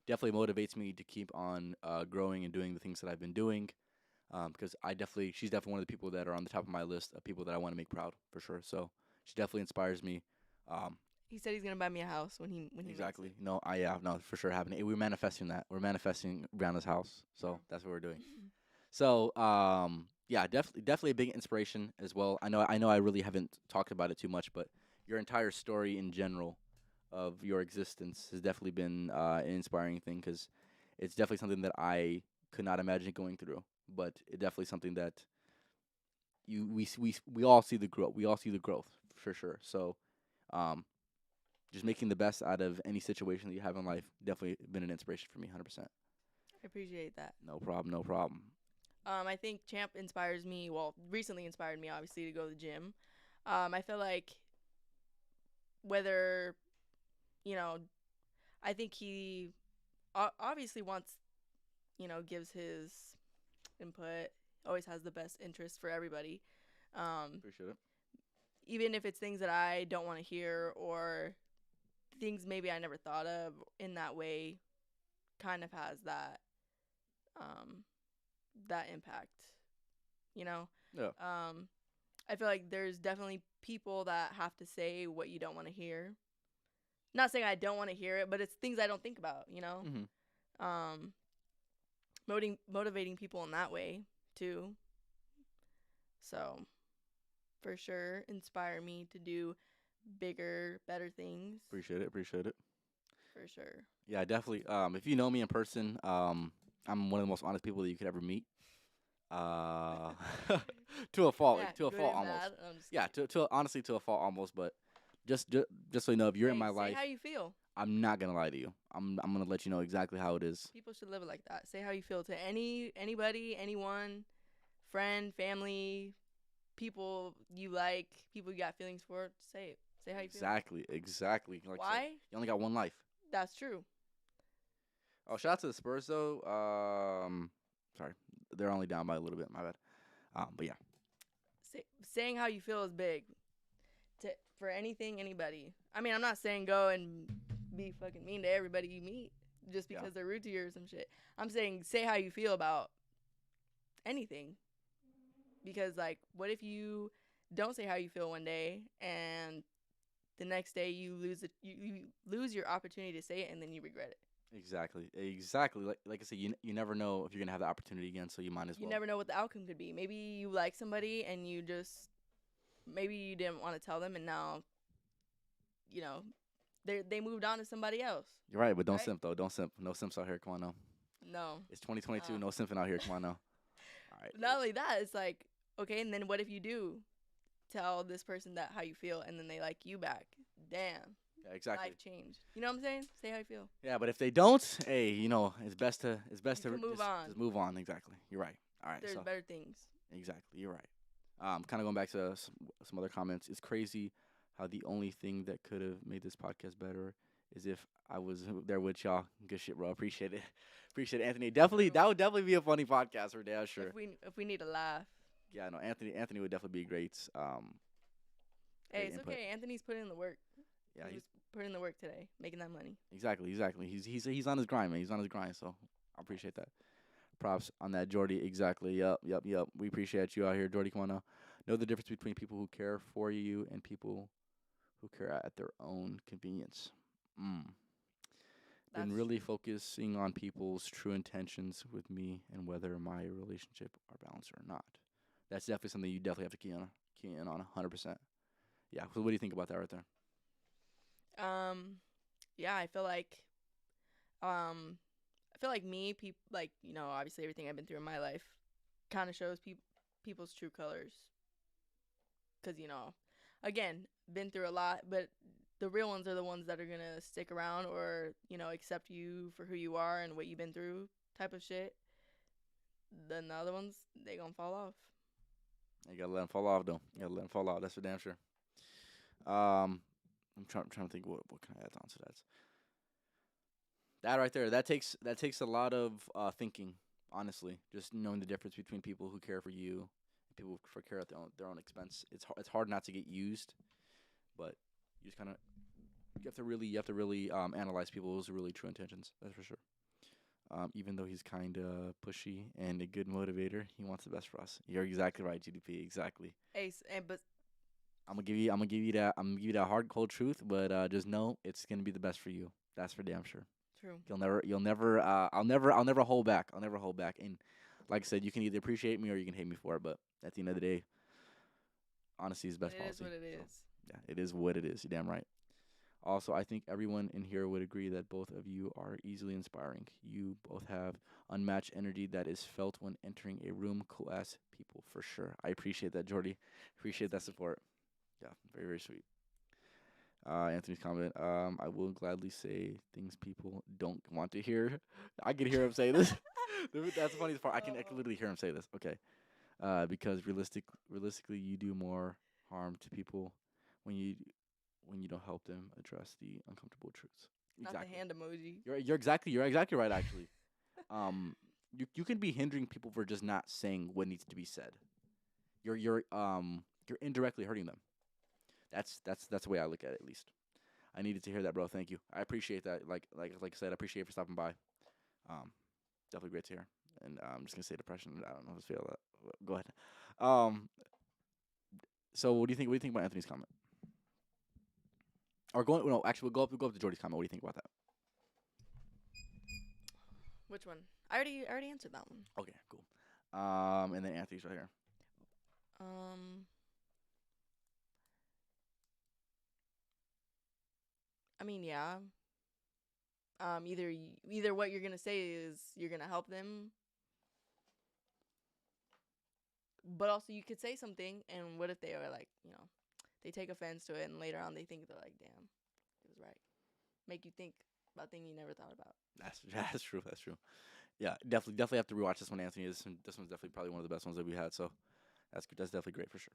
Definitely motivates me to keep on growing and doing the things that I've been doing. Because she's definitely one of the people that are on the top of my list of people that I want to make proud for sure. So she definitely inspires me. Um, He said he's gonna buy me a house when he exactly. makes it. No, no, for sure happening. We're manifesting that. We're manifesting Brianna's house. So that's what we're doing. So, yeah, definitely a big inspiration as well. I know, I really haven't talked about it too much, but your entire story in general of your existence has definitely been an inspiring thing because it's definitely something that I could not imagine going through. But it's definitely something that we all see the growth. We all see the growth for sure. So, um, just making the best out of any situation that you have in life definitely been an inspiration for me, 100%. I appreciate that. No problem. No problem. I think Champ inspires me. Well, recently inspired me, obviously, to go to the gym. I feel like whether, you know, I think he obviously wants, gives his input, always has the best interest for everybody. Appreciate it. Even if it's things that I don't want to hear or things maybe I never thought of in that way, kind of has that impact, you know. Yeah. I feel like there's definitely people that have to say what you don't want to hear. Not saying I don't want to hear it, but it's things I don't think about, Mm-hmm. Um, motivating people in that way too. So, for sure, inspire me to do bigger, better things. Appreciate it. Appreciate it. For sure. Yeah, definitely. If you know me in person, I'm one of the most honest people that you could ever meet. Uh, to a fault, Yeah, to a good fault and almost. bad. I'm just Yeah, kidding. to honestly to a fault almost. But just so you know, if you're in Hey, my say life, how you feel. I'm not gonna lie to you. I'm gonna let you know exactly how it is. People should live it like that. Say how you feel to anybody, anyone. friend, family, people you like, people you got feelings for, say it. Say how you feel. Exactly, exactly. Like I said, Why? you only got one life. That's true. Oh, shout out to the Spurs though. Sorry, they're only down by a little bit. My bad. But yeah, Saying how you feel is big. For anything, anybody. I mean, I'm not saying go and be fucking mean to everybody you meet just yeah, because they're rude to you or some shit. I'm saying say how you feel about anything. Because, like, what if you don't say how you feel one day and the next day you you lose your opportunity to say it and then you regret it? exactly, exactly. Like I said, you never know if you're gonna have the opportunity again, so you might as You well. never know what the outcome could be. Maybe you like somebody and you just, maybe you didn't want to tell them and now, you know, they moved on to somebody else, You're right, but don't right? simp though. Don't simp. No simps out here. Come on now. No. It's 2022. Uh, No simping out here. Come on now. All right. not only that, it's like, okay, and then what if you do tell this person that how you feel and then they like you back? Damn. Yeah, exactly. Life changed. You know what I'm saying? Say how you feel. Yeah, but if they don't, hey, it's best You to can move on. just move on. Exactly. You're right. All right. There's So better things. exactly. You're right. Kind of going back to some other comments. It's crazy how the only thing that could have made this podcast better is if I was there with y'all. Good shit, bro. Appreciate it. Appreciate it, Anthony. Definitely, True. that would definitely be a funny podcast for damn sure. If we need a laugh. Yeah, no, Anthony would definitely be great. Hey, Great it's input. okay. Anthony's putting in the work. Yeah, He he's was putting in the work today, making that money. exactly. He's on his grind, man. He's on his grind. So I appreciate that. Props on that, Jordy. Exactly. Yep. We appreciate you out here, Jordy. Come on now. Know the difference between people who care for you and people who care at their own convenience. Mm. Been That's really true. focusing on people's true intentions with me and whether my relationship are balanced or not. That's definitely something you definitely have to key in on 100%. Yeah. So what do you think about that right there? Yeah, I feel like me, people, like, obviously everything I've been through in my life kind of shows people's true colors. Cause again, been through a lot, but the real ones are the ones that are gonna stick around or accept you for who you are and what you've been through, type of shit. Then the other ones, they gonna fall off. You gotta let them fall off, though. You gotta let them fall off. That's for damn sure. Um, trying to think what can I add on to that. That right there, that takes a lot of thinking. Honestly, just knowing the difference between people who care for you and people who care at their own expense. It's hard not to get used, but you just kind of you have to really analyze people's really true intentions. That's for sure. Even though he's kind of pushy and a good motivator, he wants the best for us. You're exactly right, GDP. Exactly. Hey, but I'm gonna give you that hard cold truth, but just know it's gonna be the best for you. That's for damn sure. true. I'll never hold back. I'll never hold back. And like I said, you can either appreciate me or you can hate me for it. But at the end of the day, honesty is the best It is policy. what it So is. yeah, it is what it is. You're damn right. Also, I think everyone in here would agree that both of you are easily inspiring. You both have unmatched energy that is felt when entering a room. Cool ass people for sure. I appreciate that, Jordy. Appreciate that Sweet. support. Yeah, very, very sweet. Anthony's comment. I will gladly say things people don't want to hear. I can hear him say this. That's the funniest part. I can Oh, literally hear him say this. Okay. Because realistically, you do more harm to people when you don't help them address the uncomfortable truths. not the Exactly. hand emoji. You're exactly right. Actually, um, you can be hindering people for just not saying what needs to be said. You're indirectly hurting them. That's the way I look at it, at least. I needed to hear that, bro. Thank you. I appreciate that. Like I said, I appreciate you for stopping by. Um, definitely great to hear. And I'm just gonna say depression. I don't know if I feel that. Go ahead. Um, so what do you think? What do you think about Anthony's comment? Or going? No, actually, we'll go up to Jordy's comment. What do you think about that? Which one? I already answered that one. Okay, cool. And then Anthony's right here. Um, I mean, yeah. Either what you're gonna say is you're gonna help them, but also you could say something, and what if they are like, they take offense to it, and later on they think they're like, damn, it was right. Make you think about things you never thought about. That's that's true. That's true. Yeah, definitely have to rewatch this one, Anthony. This one's definitely probably one of the best ones that we had. So that's good. That's definitely great for sure.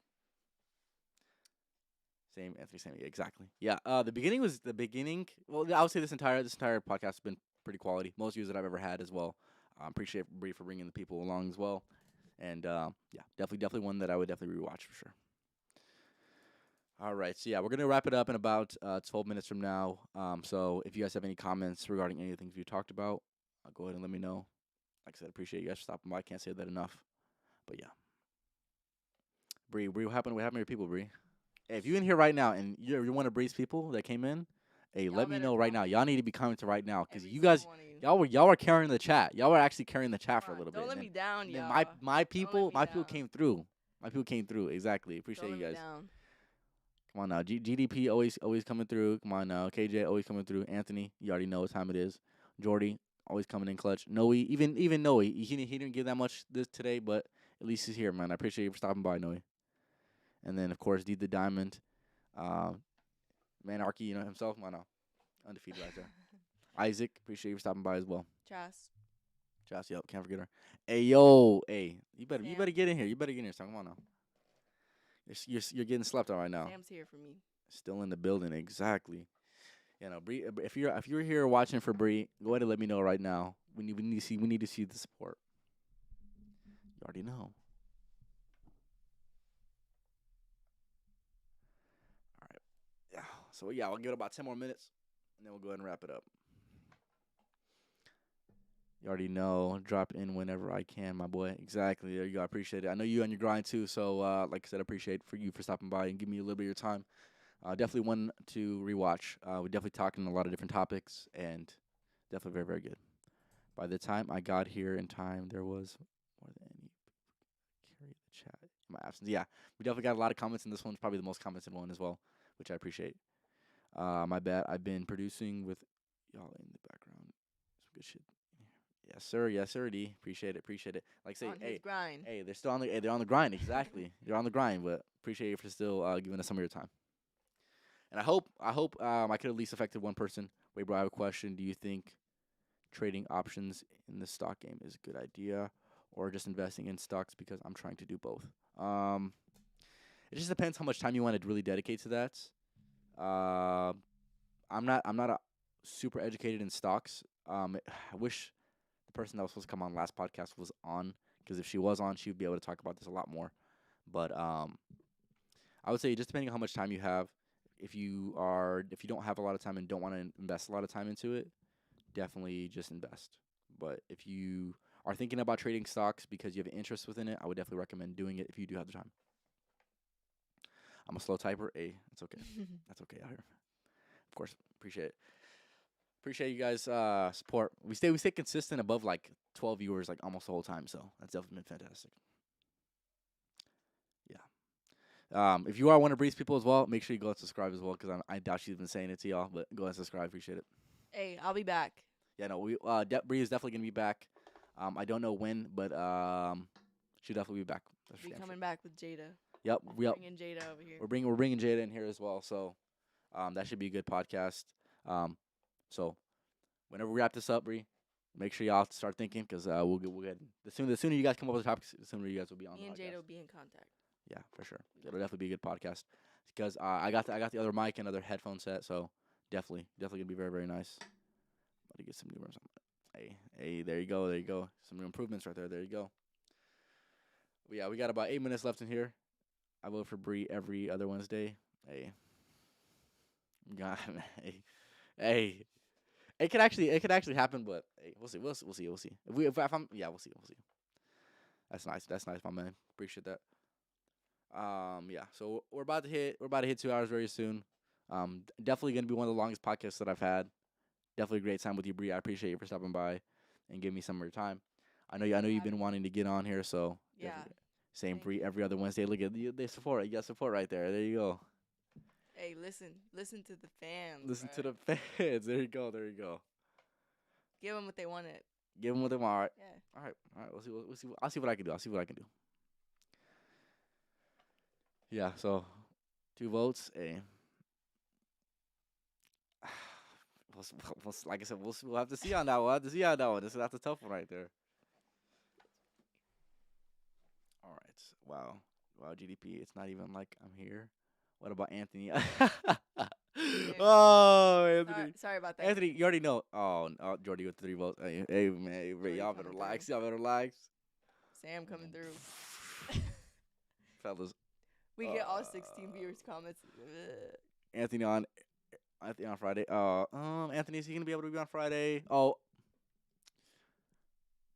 Same, Anthony. Same. Yeah, exactly. Yeah. The beginning was the beginning. Well, I would say this entire podcast has been pretty quality. Most views that I've ever had as well. Appreciate Bree for bringing the people along as well. And yeah, definitely one that I would definitely rewatch for sure. All right, so yeah, we're gonna wrap it up in about 12 minutes from now. So if you guys have any comments regarding any of the things we talked about, go ahead and let me know. Like I said, appreciate you guys for stopping by. I can't say that enough. But yeah, Bree, what happened? What happened to your people, Bree? Hey, if you in here right now and you're one of Bree's people that came in, hey, Y'all let me better know right now. comment. Y'all need to be commenting right now because Every you single guys, one of you. y'all were carrying the chat. Y'all were actually carrying the chat for Come a on. little bit, Don't let me down, and then y'all. my Don't let people me my people down. came through. My people came through. Exactly. Don't Appreciate let you me guys. down. Come on now. GDP always coming through. Come on now. KJ always coming through. Anthony, you already know what time it is. Jordy always coming in clutch. Noe, even Noe, he didn't give that much this today, but at least he's here, man. I appreciate you for stopping by, Noe. And then of course D the Diamond, uh, Manarchy, himself. Come on now, undefeated right there. Isaac, appreciate you for stopping by as well. Chas. Josh, yep, can't forget her. Hey yo, hey, you better Sam. get in here. You better get in here, son. Come on now. You're getting slept on right now. Sam's here for me. Still in the building, exactly. Bree, if you're here watching for Bree, go ahead and let me know right now. We need to see the support. You already know. All right. Yeah. So yeah, I'll give it about 10 more minutes, and then we'll go ahead and wrap it up. You already know. Drop in whenever I can, my boy. Exactly. There you go. I appreciate it. I know you on your grind too. So like I said, I appreciate for you for stopping by and giving me a little bit of your time. Definitely one to rewatch. We definitely talking a lot of different topics and definitely very very good. By the time I got here in time, there was more than any carry the chat in my absence. Yeah, we definitely got a lot of comments, and this one's probably the most commented one as well, which I appreciate. My bad. I've been producing with y'all in the background. Some good shit. Yes, sir. Yes, sir. D. Appreciate it. Appreciate it. Like say, On his hey, grind. hey, they're still on the, hey, they're on the grind. Exactly. They're on the grind, but appreciate you for still giving us some of your time. And I hope I could at least affected one person. Wait, bro, I have a question. Do you think trading options in the stock game is a good idea, or just investing in stocks because I'm trying to do both? Um, it just depends how much time you want to really dedicate to that. Uh, I'm not a super educated in stocks. I wish the person that was supposed to come on last podcast was on because if she was on, she would be able to talk about this a lot more. But I would say just depending on how much time you have, if you don't have a lot of time and don't want to invest a lot of time into it, definitely just invest. But if you are thinking about trading stocks because you have an interest within it, I would definitely recommend doing it if you do have the time. I'm a slow typer. Hey, it's okay. That's okay out here. Of course, appreciate it. Appreciate you guys support. We stay consistent above like 12 viewers like almost the whole time, so that's definitely been fantastic. Yeah. If you are one of Bree's people as well, make sure you go and subscribe as well because I doubt she's been saying it to y'all, but go and subscribe. Appreciate it. Hey, I'll be back. Yeah, no, Bree is definitely gonna be back. I don't know when, but she'll definitely be back. That's for Be damn sure. coming back with Jada. Yep, Bringing Jada over here. we're bringing Jada in here as well, so that should be a good podcast. So whenever we wrap this up, Bree, make sure y'all start thinking because we'll get the sooner you guys come up with the topics, the sooner you guys will be on Me the and podcast. Jada will be in contact. Yeah, for sure. It'll definitely be a good podcast because I got the other mic and other headphone set, so definitely gonna be very very nice. About to get some new rooms. Hey, there you go, there you go. Some new improvements right there. There you go. But yeah, we got about 8 minutes left in here. I vote for Bree every other Wednesday. Hey, God, hey, hey. It could actually happen, but hey, we'll see. If I'm, yeah, we'll see. That's nice. That's nice, my man. Appreciate that. Yeah. So we're about to hit 2 hours very soon. Definitely gonna be one of the longest podcasts that I've had. Definitely a great time with you, Bree. I appreciate you for stopping by and giving me some of your time. I know you've been wanting to get on here, so Yeah. definitely same Thank Bree you. every other Wednesday. Look at they support. You got support right there. There you go. Hey, listen to the fans. Listen to Right? the fans. There you go. There you go. Give them what they wanted. Give them what they want. All right. Yeah. All right. All right. We'll see. I'll see what I can do. I'll see what I can do. Yeah. So 2 votes. like I said, we'll have to see on that one. We'll have to see on that one. That's a tough one right there. All right. Wow. Wow, GDP. It's not even like I'm here. What about Anthony? Hey, Oh, sorry, Anthony. sorry about that. Anthony, you already know. Oh, Jordy with 3 votes. Hey, man, hey, Jordy y'all better coming relax. through. Y'all better relax. Sam coming through. Fellas, We get all 16 uh, viewers comments. Ugh. Anthony on Anthony on Friday. Anthony, is he gonna be able to be on Friday? Oh,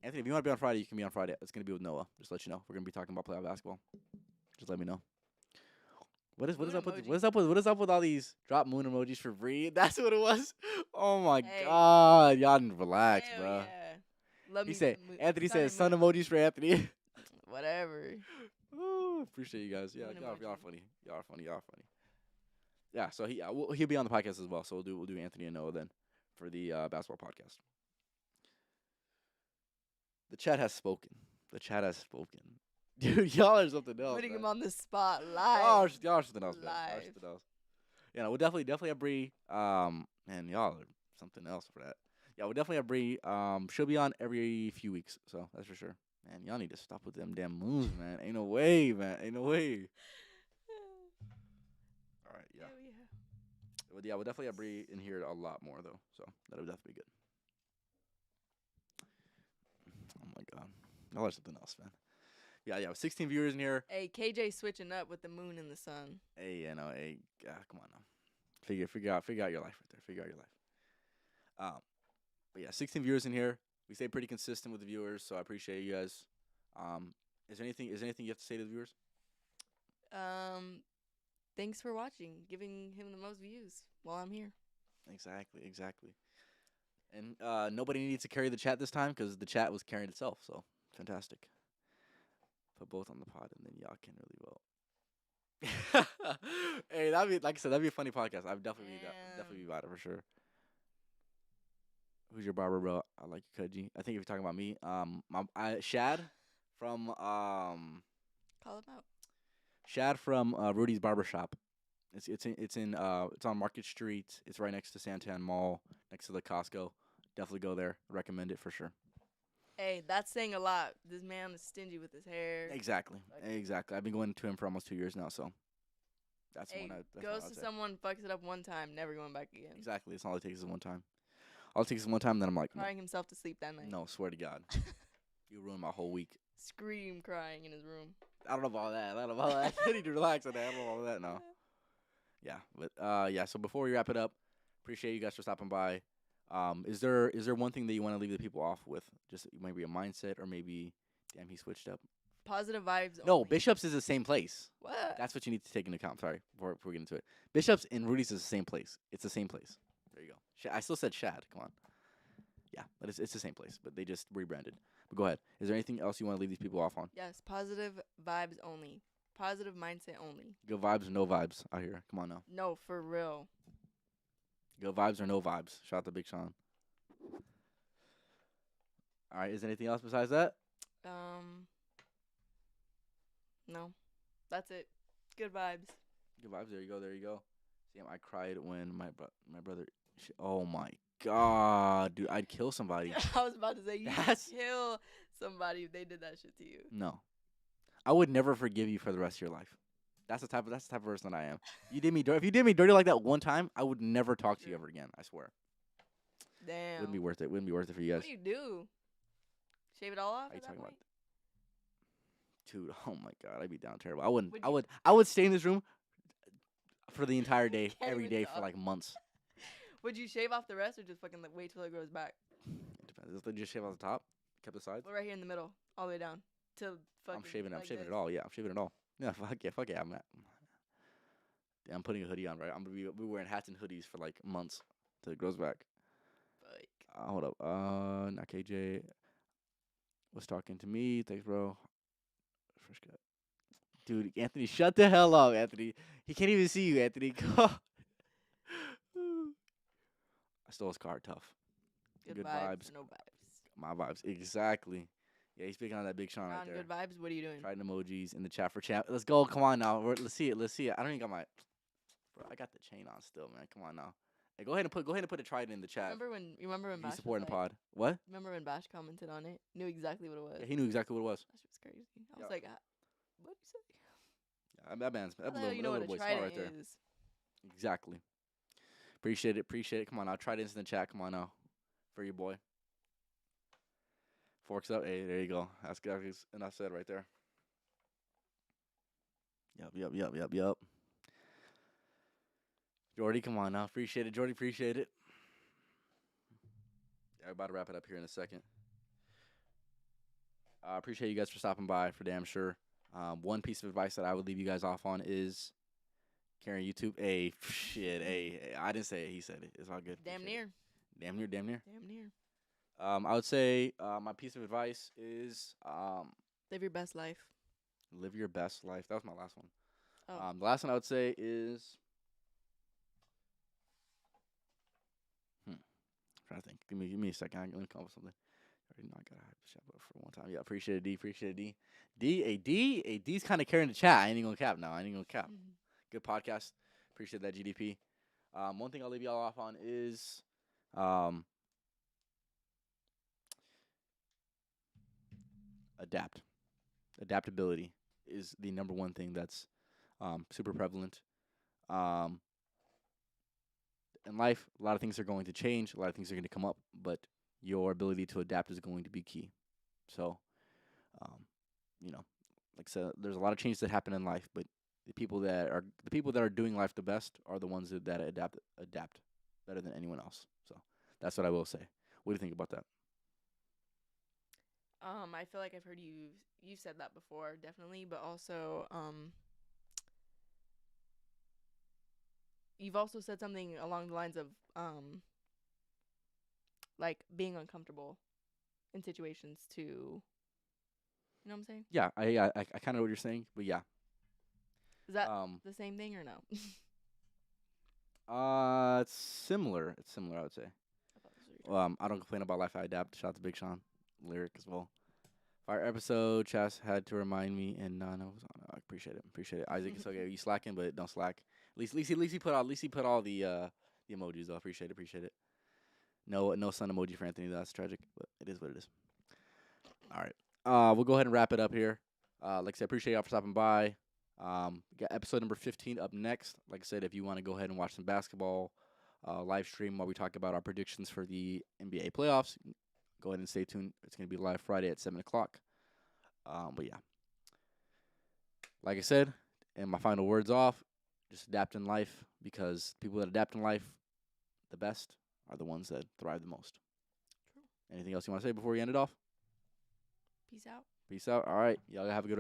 Anthony, if you want to be on Friday, you can be on Friday. It's gonna be with Noah. Just to let you know. We're gonna be talking about playoff basketball. Just let me know. What is Moon up with emoji. what is up with all these drop moon emojis for free? That's what it was. Oh my Hey. god, y'all need to relax, Hell bro. yeah. Love He me said some moon, Anthony sun says and sun moon emojis for Anthony. Whatever. Ooh, appreciate you guys. Yeah, Moon y'all are emoji. funny. Y'all are funny. Y'all are funny. Yeah, so he'll be on the podcast as well. So we'll do Anthony and Noah then for the basketball podcast. The chat has spoken. The chat has spoken. Dude, y'all are something else, Putting man. him on the spot Y'all live. y'all are something else, man. Y'all are Live. something else. Yeah, no, we'll definitely have Bree. And y'all are something else for that. Yeah, we'll definitely have Bree. She'll be on every few weeks, so that's for sure. Man, y'all need to stop with them damn moons, man. Ain't no way, man. Ain't no way. All right, yeah. Hell yeah. But yeah, we'll definitely have Bree in here a lot more though, so that'll definitely be good. Oh my god, y'all are something else, man. Yeah, 16 viewers in here. Hey, KJ switching up with the moon and the sun. Hey, hey, come on now. Figure out your life right there. Figure out your life. But yeah, 16 viewers in here. We stay pretty consistent with the viewers, so I appreciate you guys. Is there anything you have to say to the viewers? Um, thanks for watching, giving him the most views while I'm here. Exactly. And nobody needs to carry the chat this time because the chat was carrying itself. So fantastic. Put both on the pod, and then y'all can really vote. Hey, that'd be like I said, that'd be a funny podcast. I'd definitely be about it for sure. Who's your barber, bro? I like you, Kudji. I think if you're talking about me, Shad from Call him out. Rudy's Barbershop. It's on Market Street. It's right next to Santan Mall, next to the Costco. Definitely go there. Recommend it for sure. Hey, that's saying a lot. This man is stingy with his hair. Exactly. I've been going to him for almost 2 years now, so that's Hey, one. That's goes one I'd to say. someone, fucks it up one time, never going back again. Exactly. It's all it takes is one time. All it takes is one time. Then I'm like, Crying himself to sleep that night. no, swear to God, you ruined my whole week. Scream crying in his room. I don't know about that. I need to relax on that. I don't know about that now. Yeah, but yeah. So before we wrap it up, appreciate you guys for stopping by. Is there one thing that you want to leave the people off with? Just maybe a mindset, or maybe, damn, he switched up. Positive vibes. No, only. Bishop's is the same place. What? That's what you need to take into account. Sorry, before we get into it. Bishop's and Rudy's is the same place. It's the same place. There you go. I still said Shad. Come on. Yeah, but it's the same place, but they just rebranded. But go ahead. Is there anything else you want to leave these people off on? Yes, positive vibes only. Positive mindset only. Good vibes or no vibes out here. Come on now. No, for real. Good vibes or no vibes. Shout out to Big Sean. All right. Is there anything else besides that? No, that's it. Good vibes. Good vibes. There you go. There you go. Damn, I cried when my brother. Oh my god, dude! I'd kill somebody. I was about to say you That's- kill somebody if they did that shit to you. No, I would never forgive you for the rest of your life. That's the type of person that I am. You did me dirty. If you did me dirty like that one time, I would never talk to you ever again. I swear. Damn. Wouldn't be worth it. Wouldn't be worth it for you guys. What do you do? Shave it all off? What are you At that talking about? point? Dude, oh my god, I'd be down terrible. I wouldn't. Would I you- would. I would stay in this room for the entire day, Can't every even day for talk. like months. Would you shave off the rest or just fucking like, wait till it grows back? It depends. If they just shave off the top, kept the sides. Well, right here in the middle, all the way down to fucking. I'm shaving. I'm like shaving this. it all. Yeah, I'm shaving it all. Yeah, fuck yeah, fuck yeah. I'm putting a hoodie on. Right, I'm gonna be wearing hats and hoodies for like months till it grows back. Fuck. Hold up. Not KJ. Was talking to me. Thanks, bro. Fresh cut. Dude, Anthony, shut the hell up, Anthony. He can't even see you, Anthony. I stole his car. Tough. Good, Good vibes, vibes. no vibes. My vibes. Exactly. Yeah, he's speaking on that Big Sean right On there. good vibes, what are you doing? Trying emojis in the chat for chat. Let's go. Come on now. Let's see it. Let's see it. I don't even got my. Bro, I got the chain on still, man. Come on now. Hey, go ahead and put a try it in the chat. Remember when If you Bash was supporting the like, pod. What? remember when Bash commented on it? Knew exactly what it was. Yeah, he knew exactly what it was. That shit was crazy. I Yeah. was like, what'd you say? Yeah, that How the hell you know little what a boy smart trident right there. is? Exactly. Appreciate it. Appreciate it. Come on now. Try this in the chat. Come on now. For your boy. Forks up. Hey, there you go. That's good. Enough said right there. Yep. Jordy, come on now. Appreciate it. Jordy, appreciate it. Yeah, we're about to wrap it up here in a second. I appreciate you guys for stopping by for damn sure. One piece of advice that I would leave you guys off on is carrying YouTube. Hey, shit. Hey, I didn't say it. He said it. It's all good. Damn Appreciate near. it. Damn near. Damn near. Damn near. I would say my piece of advice is Live your best life. live your best life. That was my last one. Oh. The last one I would say is trying to think. Give me a second. Let me come up with something. I already know I gotta hype the chat up for one time. Yeah, appreciate it, D. Appreciate it, D. D's kind of carrying the chat. I ain't even gonna cap now. I ain't even gonna cap. Good podcast. Appreciate that, GDP. One thing I'll leave y'all off on is adapt. Adaptability is the number one thing that's super prevalent. Um, in life, a lot of things are going to change. A lot of things are going to come up, but your ability to adapt is going to be key. So, um, you know, like I said, there's a lot of changes that happen in life, but the people that are doing life the best are the ones that adapt better than anyone else. So that's what I will say. What do you think about that? I feel like I've heard you said that before, definitely, but also you've also said something along the lines of like being uncomfortable in situations to, you know what I'm saying? Yeah, I kind of know what you're saying, but yeah. Is that the same thing or no? It's similar. It's similar, I would say. I thought this was what you were I don't complain about life. I adapt. Shout out to Big Sean, lyric as well. Fire episode. Chas had to remind me, and Nana was on. I appreciate it. Appreciate it. Isaac, it's okay. You slacking, but don't slack. At least he put all the emojis. Though. Appreciate it. Appreciate it. No sun emoji for Anthony. That's tragic, but it is what it is. All right. We'll go ahead and wrap it up here. Like I said, appreciate y'all for stopping by. We got episode number 15 up next. Like I said, if you want to go ahead and watch some basketball live stream while we talk about our predictions for the NBA playoffs, go ahead and stay tuned. It's going to be live Friday at 7 o'clock. But yeah, like I said, and my final words off, just adapt in life because people that adapt in life the best are the ones that thrive the most. True. Anything else you want to say before we end it off? Peace out. Peace out. All right. Y'all have a good